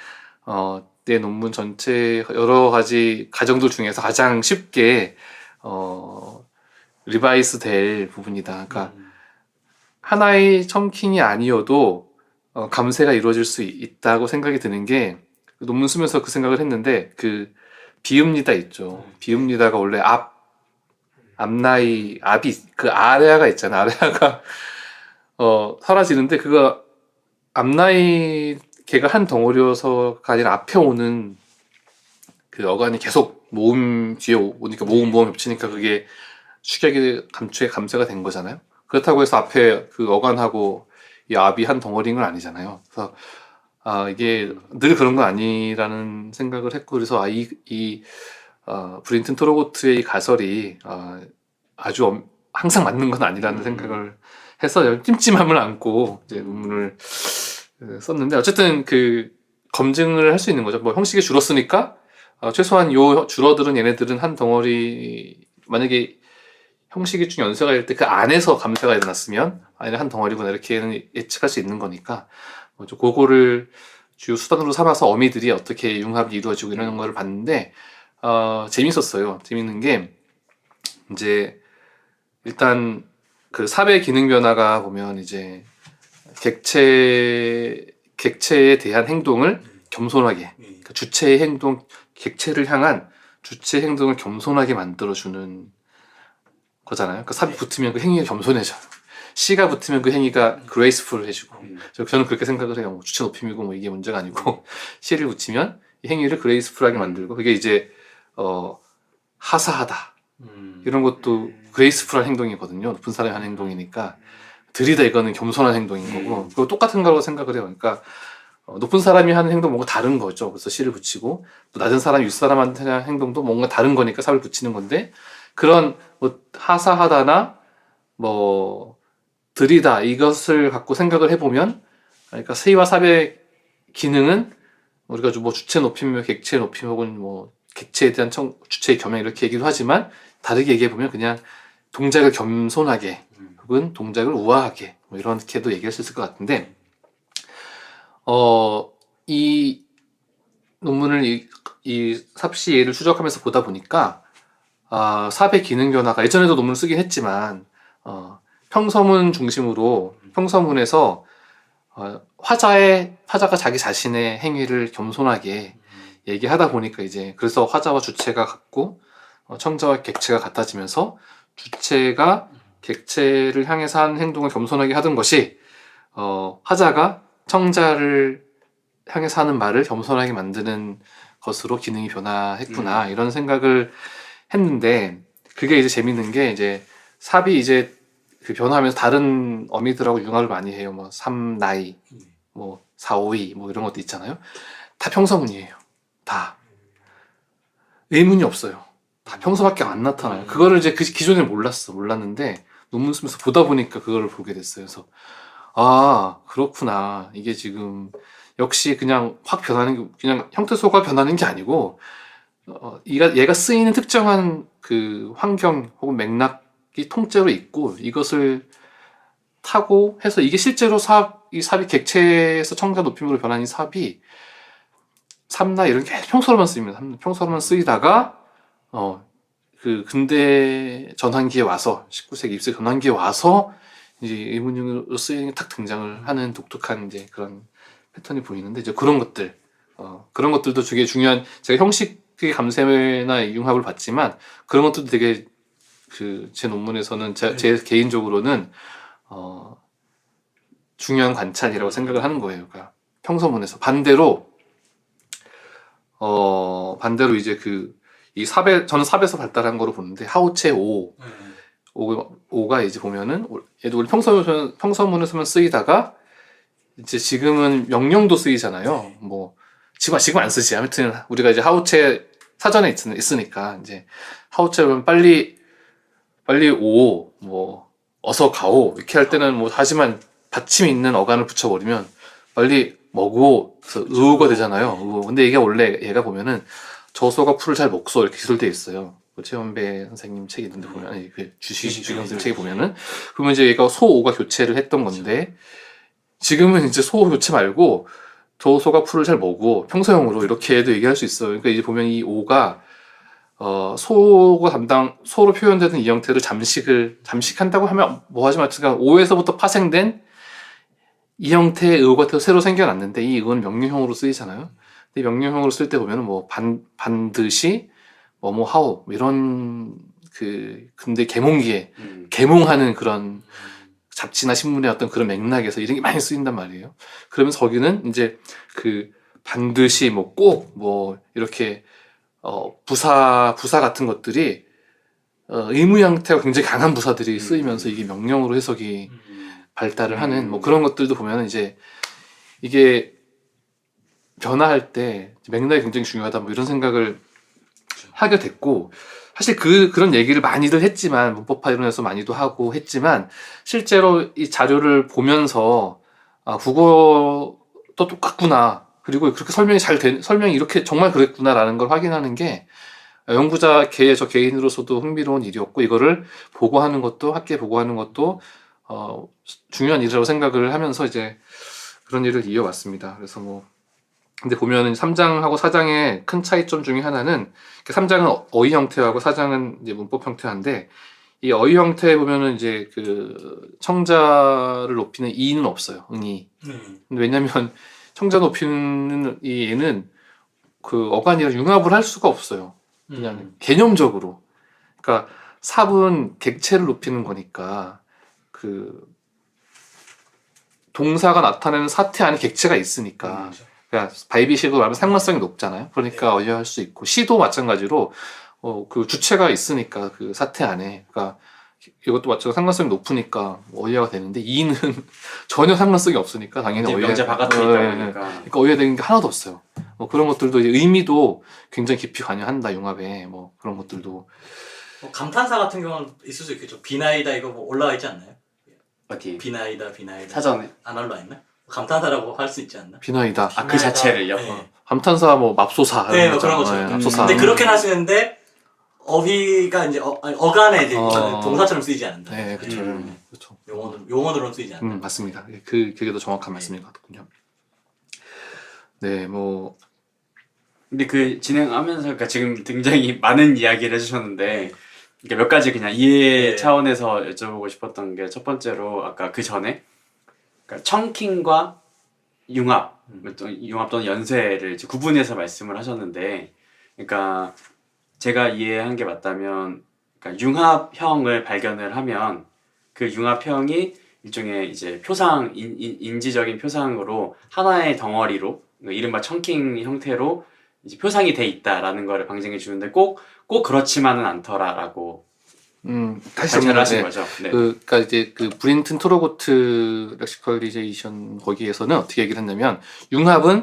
내 논문 전체 여러 가지 가정들 중에서 가장 쉽게 리바이스 될 부분이다. 그러니까 하나의 청킹이 아니어도 감쇄가 이루어질 수 있다고 생각이 드는 게, 논문 쓰면서 그 생각을 했는데, 그 비읍니다 있죠. 비읍니다가 원래 앞나이 앞이 그 아래아가 있잖아. 아래아가 사라지는데 그거 앞나이 걔가 한 덩어리여서가 아니라 앞에 오는 그 어간이 계속 모음 뒤에 오니까 모음 겹치니까 그게 축약이 감쇄가 된 거잖아요. 그렇다고 해서 앞에 그 어간하고 이 앞이 한 덩어리인 건 아니잖아요. 그래서 이게 늘 그런 건 아니라는 생각을 했고, 그래서 브린튼 트로고트의 이 가설이 아주 항상 맞는 건 아니라는 생각을 해서 찜찜함을 안고 이제 논문을 썼는데, 어쨌든 그 검증을 할 수 있는 거죠. 뭐 형식이 줄었으니까 최소한 요 줄어드는 얘네들은 한 덩어리, 만약에 형식이 좀 연쇄가 될 때 그 안에서 감쇄가 일어났으면 아니 한 덩어리구나 이렇게는 예측할 수 있는 거니까 그거를 주요 수단으로 삼아서 어미들이 어떻게 융합이 이루어지고 이러는 거를 봤는데 재밌었어요. 재밌는 게 이제 일단 그 삽의 기능 변화가 보면 이제 객체에 대한 행동을 겸손하게, 그러니까 주체의 행동, 객체를 향한 주체 행동을 겸손하게 만들어주는 거잖아요. 그러니까 삽이 붙으면 그 행위가 겸손해져요. 씨가 붙으면 그 행위가 그레이스풀해지고, 저는 그렇게 생각을 해요. 뭐 주체 높임이고 뭐 이게 문제가 아니고 씨를 붙이면 이 행위를 그레이스풀하게 만들고, 그게 이제 하사하다 이런 것도 그레이스풀한 행동이거든요. 높은 사람이 하는 행동이니까. 들이다 이거는 겸손한 행동인 거고, 그거 똑같은 거라고 생각을 해요. 그러니까 높은 사람이 하는 행동 뭔가 다른 거죠. 그래서 씨를 붙이고, 또 낮은 사람, 윗사람한테 하는 행동도 뭔가 다른 거니까 삽을 붙이는 건데, 그런 뭐 하사하다나 뭐 들이다 이것을 갖고 생각을 해보면, 그러니까 세이와 삽의 기능은 우리가 뭐 주체 높임, 객체 높임 혹은 뭐 객체에 대한 주체의 겸양 이렇게 얘기도 하지만, 다르게 얘기해 보면 그냥 동작을 겸손하게 혹은 동작을 우아하게 뭐 이렇게도 얘기할 수 있을 것 같은데, 이 논문을 이 삽시 예를 추적하면서 보다 보니까 삽의 기능 변화가 예전에도 논문을 쓰긴 했지만 평서문 중심으로 평서문에서 화자가 자기 자신의 행위를 겸손하게 얘기하다 보니까 이제 그래서 화자와 주체가 같고 청자와 객체가 같아지면서 주체가 객체를 향해서 하는 행동을 겸손하게 하던 것이 화자가 청자를 향해서 하는 말을 겸손하게 만드는 것으로 기능이 변화했구나 이런 생각을 했는데, 그게 이제 재밌는 게 이제 삽이 이제 그 변화하면서 다른 어미들하고 융합을 많이 해요. 뭐 삼나이, 뭐 사오이 뭐 이런 것도 있잖아요. 다 평서문이에요. 다 의문이 없어요. 다 평소밖에 안 나타나요. 그거를 이제 기존에 몰랐는데 논문 쓰면서 보다 보니까 그거를 보게 됐어요. 그래서 그렇구나. 이게 지금 역시 그냥 확 변하는 게, 그냥 형태소가 변하는 게 아니고 얘가 쓰이는 특정한 그 환경 혹은 맥락이 통째로 있고, 이것을 타고 해서 이게 실제로 이 삽이 객체에서 청자 높임으로 변한 이 삽이 삼나 이런 게 평소로만 쓰입니다. 평소로만 쓰이다가 그 근대 전환기에 와서 19세기 20세기 전환기에 와서 이제 의문형으로 쓰이는 게 탁 등장을 하는 독특한 이제 그런 패턴이 보이는데 이제 그런 것들도 되게 중요한 제가 형식의 감셈이나 융합을 봤지만 그런 것들도 되게 그 제 논문에서는 제 개인적으로는 중요한 관찰이라고 생각을 하는 거예요. 그러니까 평서문에서 반대로 이제 이 저는 삽에서 발달한 거로 보는데 하우체 5가 이제 보면은 얘도 우리 평서문에서만 쓰이다가 이제 지금은 명령도 쓰이잖아요. 뭐 지금 안 쓰지. 아무튼 우리가 이제 하우체 사전에 있으니까 이제 하우체는 빨리 오, 뭐 어서 가오 이렇게 할 때는 뭐 하지만 받침이 있는 어간을 붙여버리면 빨리 먹고 의오가 되잖아요. 의오. 근데 이게 원래 얘가 보면은 저소가 풀을 잘 먹소 이렇게 기술되어 있어요. 최원배 선생님 책이 있는데 보면 아니 그 주식 선생님 책에 보면은 그러면 이제 얘가 소오가 교체를 했던 건데 지금은 이제 소오 교체 말고 저소가 풀을 잘 먹고 평소형으로 이렇게도 얘기할 수 있어요. 그러니까 이제 보면 이 오가 소로 표현되는 이 형태를 잠식한다고 하면 뭐 하지만 그러니까 오에서부터 파생된 이 형태의 의어가 새로 생겨났는데 이 의어는 명령형으로 쓰이잖아요. 근데 명령형으로 쓸 때 보면은 뭐 반드시 뭐뭐 하오 이런 근데 계몽기에 계몽하는 그런 잡지나 신문의 어떤 그런 맥락에서 이런 게 많이 쓰인단 말이에요. 그러면서 거기는 이제 반드시 뭐 꼭 뭐 이렇게 부사 같은 것들이 의무 형태가 굉장히 강한 부사들이 쓰이면서 이게 명령으로 해석이 발달을 하는 뭐 그런 것들도 보면은 이제 이게 변화할 때 맥락이 굉장히 중요하다 뭐 이런 생각을 하게 됐고 사실 그런 얘기를 많이들 했지만 문법파 이론에서 많이도 하고 했지만 실제로 이 자료를 보면서 국어도 똑같구나 그리고 그렇게 설명이 이렇게 정말 그랬구나라는 걸 확인하는 게 연구자 저 개인으로서도 흥미로운 일이었고 이거를 보고하는 것도 학계에 보고하는 것도 중요한 일이라고 생각을 하면서 이제 그런 일을 이어왔습니다. 그래서 뭐 근데 보면은 3장하고 4장의 큰 차이점 중에 하나는 3장은 어휘 형태하고 4장은 이제 문법 형태인데 이 어휘 형태에 보면은 이제 청자를 높이는 이는 없어요. 응이. 왜냐면 청자 높이는 이 얘는 어간이랑 융합을 할 수가 없어요. 그냥 개념적으로. 그러니까 삽은 객체를 높이는 거니까 동사가 나타내는 사태 안에 객체가 있으니까. 그러니까 바이비식으로 말하면 상관성이 높잖아요. 그러니까 어휘할 수 있고 시도 마찬가지로 주체가 있으니까 그 사태 안에 그러니까 이것도 마찬가지로 상관성이 높으니까 어휘가 되는데 이는 전혀 상관성이 없으니까 당연히 명제 바깥에 있다 보니까 그러니까 어휘가 되는 게 하나도 없어요. 뭐 그런 것들도 이제 의미도 굉장히 깊이 관여한다 융합에 뭐 그런 것들도 감탄사 같은 경우는 있을 수 있겠죠. 비나이다 이거 뭐 올라와 있지 않나요? 어디 비나이다 사전에 안 올라와 있나? 감탄사라고 할 수 있지 않나? 비나이다. 그 자체를요. 네. 감탄사 뭐 맙소사 네, 뭐 그런 거죠. 맙소사. 근데 그렇게는 할 수 있는데 어휘가 이제 어간에 이제 동사처럼 쓰이지 않는다. 네, 그렇죠. 그렇죠. 용어로는 쓰이지 않는다. 맞습니다. 그게 더 정확한 말씀인 것 같군요. 네, 뭐 근데 진행하면서 그러니까 지금 굉장히 많은 이야기를 해주셨는데 그러니까 몇 가지 그냥 이해 차원에서 여쭤보고 싶었던 게 첫 번째로 아까 그 전에 그러니까 청킹과 융합 또는 연쇄를 이제 구분해서 말씀을 하셨는데 그러니까 제가 이해한 게 맞다면 그러니까 융합형을 발견을 하면 그 융합형이 일종의 이제 표상 인지적인 표상으로 하나의 덩어리로 이른바 청킹 형태로 이제 표상이 돼 있다라는 거를 방증해 주는데 꼭 그렇지만은 않더라라고 다시 발전을 하신 네. 거죠. 네. 그러니까 이제 브린튼 트로고트 렉시컬리제이션 거기에서는 어떻게 얘기를 했냐면 융합이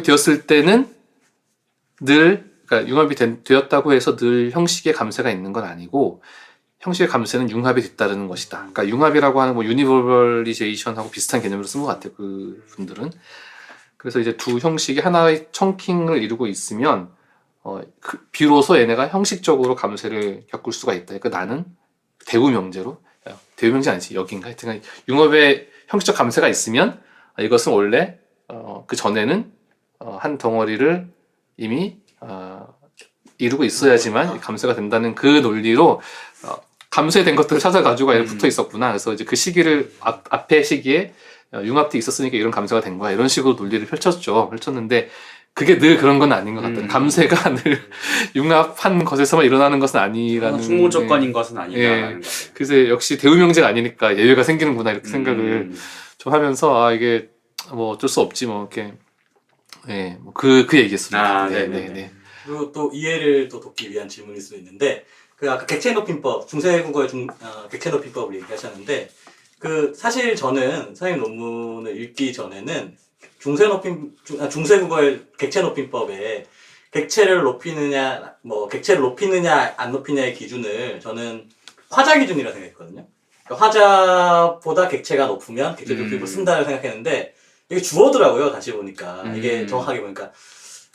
되었을 때는 그러니까 융합이 되었다고 해서 늘 형식의 감쇄가 있는 건 아니고 형식의 감쇄는 융합이 뒤따르는 것이다. 그러니까 융합이라고 하는 뭐 유니버럴리제이션하고 비슷한 개념으로 쓴 것 같아요. 그 분들은. 그래서 이제 두 형식이 하나의 청킹을 이루고 있으면 비로소 얘네가 형식적으로 감쇄를 겪을 수가 있다. 그러니까 나는 대우명제로 대우명제 아니지 여긴가 하여튼 융합의 형식적 감쇄가 있으면 이것은 원래 그 전에는 한 덩어리를 이미 이루고 있어야지만 감쇄가 된다는 그 논리로 감쇄된 것들을 찾아가지고 아예 붙어 있었구나. 그래서 이제 그 시기를 앞에 시기에 융합돼 있었으니까 이런 감쇄가 된 거야. 이런 식으로 논리를 펼쳤는데 그게 늘 그런 건 아닌 것 같아요. 감쇄가 늘 융합한 것에서만 일어나는 것은 아니라는. 충분 조건인 것은 아니다라는 거예요. 그래서 역시 대우명제가 아니니까 예외가 생기는구나 이렇게 생각을 좀 하면서 이게 뭐 어쩔 수 없지 뭐 이렇게 그 얘기였습니다. 네네네. 그리고 또 이해를 또 돕기 위한 질문일 수도 있는데 그 아까 객체높임법 중세국어의 객체높임법을 얘기하셨는데 그 사실 저는 선생님 논문을 읽기 전에는 중세국어의 객체높임법에 객체를 높이느냐 안 높이냐의 기준을 저는 화자 기준이라 생각했거든요. 그러니까 화자보다 객체가 높으면 객체높임법을 쓴다고 생각했는데 이게 주어더라고요. 다시 보니까 이게 정확하게 보니까.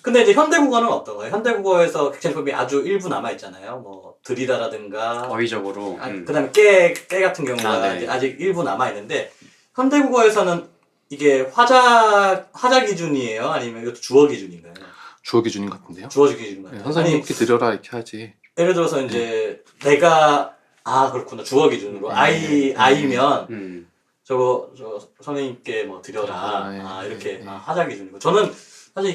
근데 이제 현대국어는 어떤 거예요? 현대국어에서 객체높임이 아주 일부 남아있잖아요. 뭐, 들이다라든가. 어휘적으로. 그 다음에 깨 같은 경우가 네. 이제 아직 일부 남아있는데, 현대국어에서는 이게 화자 기준이에요? 아니면 이것도 주어 기준인가요? 주어 기준인 것 같은데요. 주어 기준인 것 같아요. 선생님께 드려라 이렇게 하지. 예를 들어서 이제 내가, 그렇구나. 주어 기준으로. 아이면, 저 선생님께 뭐 드려라. 이렇게 화자 기준이고. 저는 사실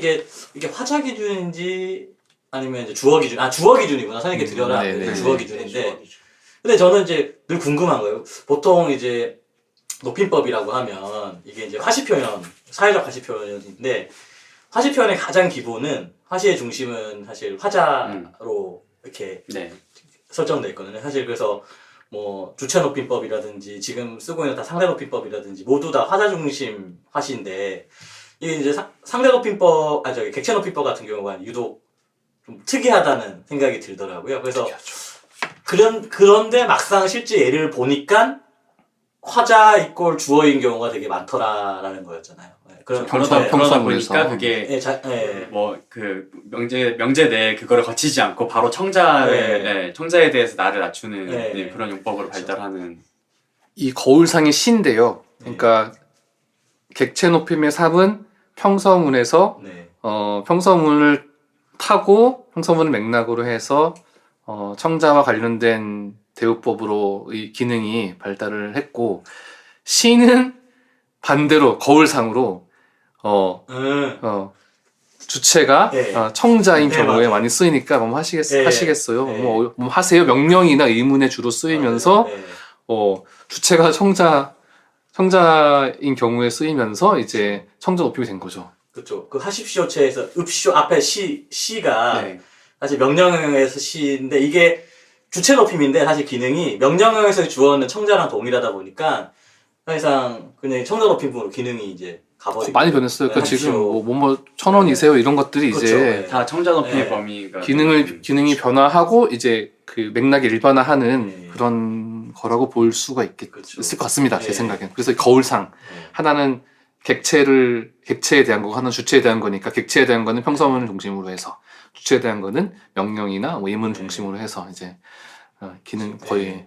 이게 화자 기준인지 아니면 이제 주어 기준이구나. 선생님께 드려라. 주어 기준인데. 근데 저는 이제 늘 궁금한 거예요. 보통 이제 높임법이라고 하면 이게 이제 화시표현, 사회적 화시표현인데 화시표현의 가장 기본은 화시의 중심은 사실 화자로 이렇게 설정되어 있거든요. 사실 그래서 뭐 주체 높임법이라든지 지금 쓰고 있는 다 상대 높임법이라든지 모두 다 화자 중심 화시인데 이게 이제 상대 높임법 객체 높임법 같은 경우가 유독 좀 특이하다는 생각이 들더라고요. 그래서 그런데 막상 실제 예를 보니까 화자 이꼴 주어인 경우가 되게 많더라라는 거였잖아요. 그러다 보니까 그게 뭐 그 명제 내에 그거를 거치지 않고 바로 청자에 대해서 나를 낮추는 그런 용법으로 발달하는. 이 거울상이 시인데요. 그러니까 객체 높임의 삽은 평서문에서 평서문을 타고 평서문을 맥락으로 해서 청자와 관련된 대우법으로 이 기능이 발달을 했고 시는 반대로 거울상으로 주체가 청자인 경우에 맞아요. 많이 쓰이니까 뭐 하시겠어요? 뭐 하세요? 명령이나 의문에 주로 쓰이면서 주체가 청자인 경우에 쓰이면서 이제 청자 높임이 된 거죠. 그렇죠. 그 하십시오체에서 읍시오 앞에 시가 사실 명령형에서 시인데 이게 주체 높임인데 사실 기능이 명령형에서의 주어는 청자랑 동일하다 보니까 사실상 그냥 청자 높임으로 기능이 이제 가버리고 많이 변했어요. 그러니까 지금 뭐 1,000원이세요 이런 것들이 그렇죠. 이제 다 청자 높임의 범위가 기능이 변화하고 이제 그 맥락이 일반화하는 그런 거라고 볼 수가 있을 것 같습니다. 제 생각엔. 그래서 거울상 하나는 객체에 대한 거고 하나는 주체에 대한 거니까 객체에 대한 거는 평서문을 중심으로 해서 주체에 대한 거는 명령이나 의문 중심으로 해서 이제 기능 거의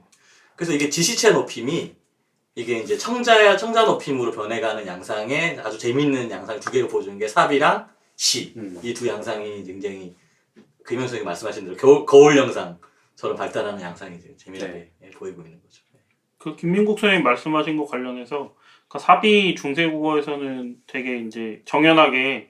그래서 이게 지시체 높임이 이게 이제 청자 높임으로 변해가는 양상에 아주 재밌는 양상 두 개를 보여주는 게 삽이랑 시 이 두 양상이 굉장히 김현 선생님이 말씀하신 대로 거울 영상처럼 발달하는 양상이 재미있게 보이고 있는 거죠. 그 김민국 선생님 말씀하신 거 관련해서 그러니까 삽이 중세국어에서는 되게 이제 정연하게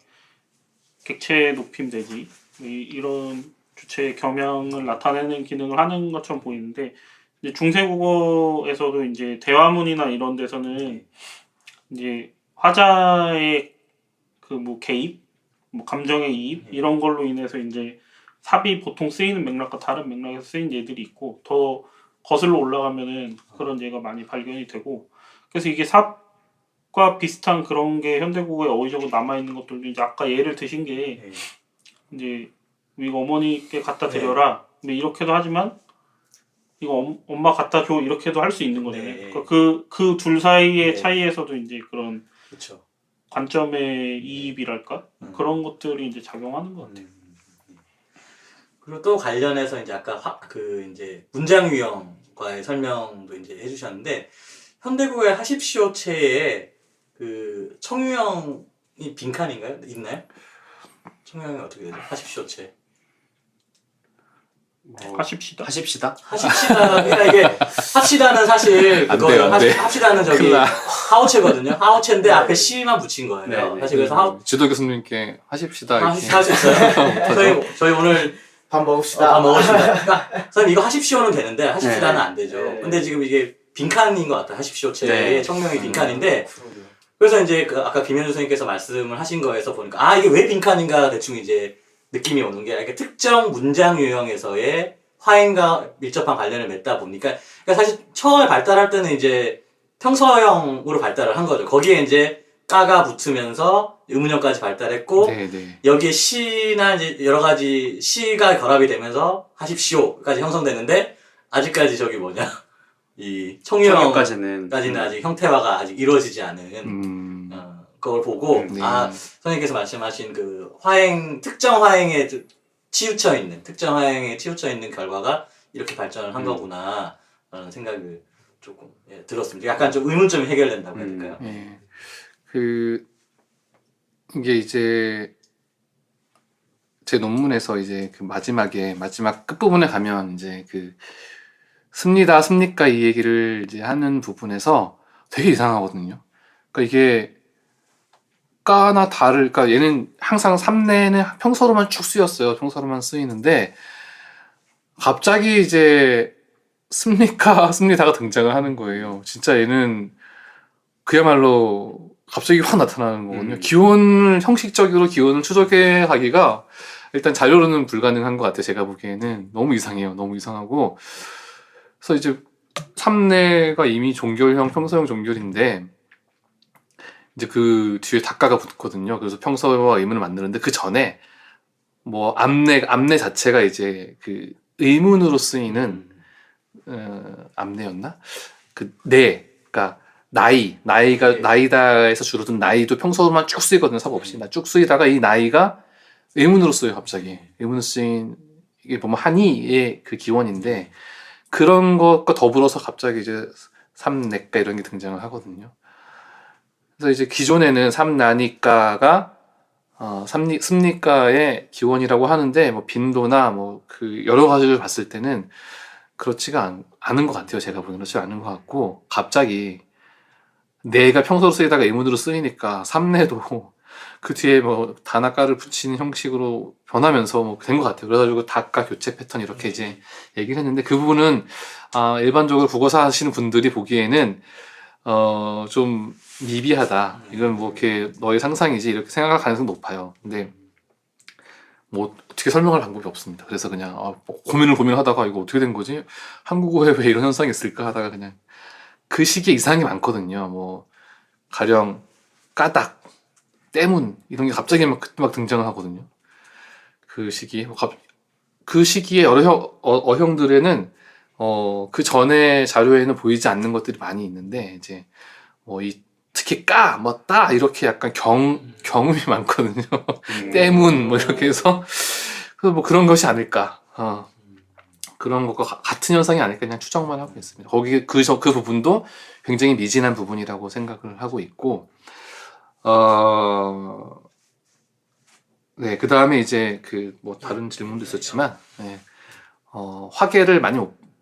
객체 높임 되지 이런 주체의 겸양을 나타내는 기능을 하는 것처럼 보이는데 이제 중세국어에서도 이제 대화문이나 이런 데서는 이제 화자의 그 뭐 개입, 뭐 감정의 이입 이런 걸로 인해서 이제 삽이 보통 쓰이는 맥락과 다른 맥락에서 쓰인 예들이 있고 더 거슬러 올라가면은 그런 예가 많이 발견이 되고 그래서 이게 삽과 비슷한 그런 게 현대국어에 어휘적으로 남아 있는 것들도 이제 아까 예를 드신 게 이제 이거 어머니께 갖다 드려라. 근데 이렇게도 하지만 이거 엄마 갖다 줘 이렇게도 할 수 있는 거잖아요. 그러니까 그 둘 사이의 차이에서도 이제 그런 그렇죠. 관점의 이입이랄까 그런 것들이 이제 작용하는 것 같아요. 그리고 또 관련해서 이제 아까 이제 문장 유형과의 설명도 이제 해주셨는데 현대국어의 하십시오체에 그 청유형이 빈칸인가요? 있나요? 청명이 어떻게 되죠? 하십시오체. 하십시다. 하십시다. 합시다. 그러니까 이게 합시다는 사실 안 그거예요. 돼요, 안 돼. 합시다는 저기 큰일 나. 하우체거든요. 하우체인데 앞에 시만 붙인 거예요. 네, 네. 사실 그래서 하우 지도 교수님께 하십시다 이렇게. 할수 있어요. 저희 오늘 밥 먹읍시다. 밥 먹었습니다. 그러니까 선생님 이거 하십시오는 되는데 하십시다는 네. 안 되죠. 네. 근데 지금 이게 빈칸인 것 같아요. 하십시오체의 네. 청명이 빈칸인데 그래서 이제 그 아까 김현주 선생님께서 말씀을 하신 거에서 보니까 아 이게 왜 빈칸인가 대충 이제 느낌이 오는 게 이렇게 특정 문장 유형에서의 화인과 밀접한 관련을 맺다 보니까 그러니까 사실 처음에 발달할 때는 이제 평서형으로 발달을 한 거죠. 거기에 이제 까가 붙으면서 의문형까지 발달했고 네네. 여기에 시나 이제 여러 가지 시가 결합이 되면서 하십시오까지 형성되는데 아직까지 저기 뭐냐 이 청유형까지는 청유까지는 아직 형태화가 아직 이루어지지 않은 그걸 보고 네. 아 선생님께서 말씀하신 그 화행 특정 화행에 치우쳐 있는 결과가 이렇게 발전을 한 거구나라는 생각을 조금 들었습니다. 약간 좀 의문점이 해결된다고 해야 될까요? 예. 그 이게 이제 제 논문에서 이제 그 마지막 끝부분에 가면 이제 그 습니까 이 얘기를 이제 하는 부분에서 되게 이상하거든요. 그러니까 이게 까나 다를, 그러니까 얘는 항상 삼내는 평서로만 쭉 쓰였어요. 평서로만 쓰이는데 갑자기 이제 습니다가 등장을 하는 거예요. 진짜 얘는 그야말로 갑자기 확 나타나는 거거든요. 기원을 형식적으로 기원을 추적해 가기가 일단 자료로는 불가능한 것 같아요. 제가 보기에는 너무 이상해요. 너무 이상하고 그래서 이제 삼내가 이미 종결형 평서형 종결인데 이제 그 뒤에 닭가가 붙거든요. 그래서 평서와 의문을 만드는데 그 전에 뭐 암내 자체가 이제 그 의문으로 쓰이는 암내였나? 그러니까 나이다에서 줄어든 나이도 평소로만 쭉 쓰이거든요. 삽 없이 쭉 쓰이다가 이 나이가 의문으로 쓰여요. 갑자기 의문으로 쓰인 이게 보면 한의의 그 기원인데 그런 것과 더불어서 갑자기 이제 삼내가 이런 게 등장을 하거든요. 그래서 이제 기존에는 삼나니까가 습니까의 기원이라고 하는데 뭐 빈도나 뭐 그 여러 가지를 봤을 때는 그렇지가 않은 것 같아요. 제가 보기에는 그렇지 않은 것 같고 갑자기 내가 평소로 쓰이다가 의문으로 쓰이니까 삼내도 그 뒤에 뭐 다나까를 붙이는 형식으로 변하면서 뭐 된 것 같아요. 그래가지고 닭가 교체 패턴 이렇게 이제 얘기를 했는데 그 부분은 일반적으로 국어사 하시는 분들이 보기에는 좀 미비하다. 이건 뭐 이렇게 너의 상상이지 이렇게 생각할 가능성이 높아요. 근데 뭐 어떻게 설명할 방법이 없습니다. 그래서 그냥 뭐 고민을 하다가 이거 어떻게 된 거지? 한국어에 왜 이런 현상이 있을까 하다가 그냥 그 시기에 이상이 많거든요. 뭐 가령 까닭, 때문 이런 게 갑자기 그때 막 등장을 하거든요. 그 시기에 그 시기에 여러 어형들에는 그 전에 자료에는 보이지 않는 것들이 많이 있는데 이제 뭐 특히 따 이렇게 약간 경음이 많거든요. 때문 뭐 이렇게 해서 그래서 뭐 그런 것이 아닐까. 그런 것과 같은 현상이 아닐까 그냥 추정만 하고 있습니다. 거기 그 부분도 굉장히 미진한 부분이라고 생각을 하고 있고 네, 그 다음에 이제 그 뭐 다른 질문도 있었지만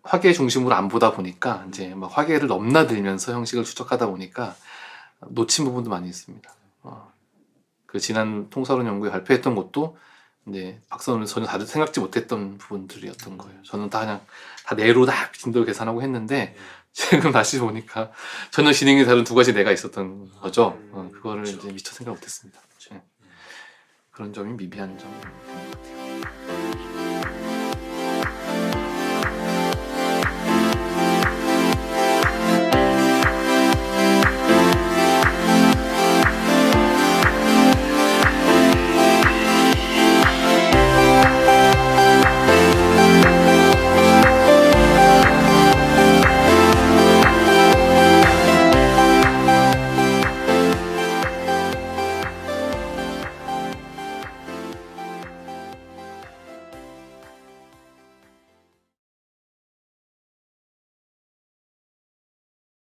화계 중심으로 안 보다 보니까 이제 막 화계를 넘나들면서 형식을 추적하다 보니까 놓친 부분도 많이 있습니다. 그 지난 통사론 연구에 발표했던 것도 이제 박사는 전혀 다들 생각지 못했던 부분들이었던 거예요. 저는 그냥 다 내로 다 빈도 계산하고 했는데 지금 다시 보니까 전혀 진행이 다른 두 가지 내가 있었던 거죠. 그거를 이제 미처 생각 못했습니다. 그런 점이 미비한 점.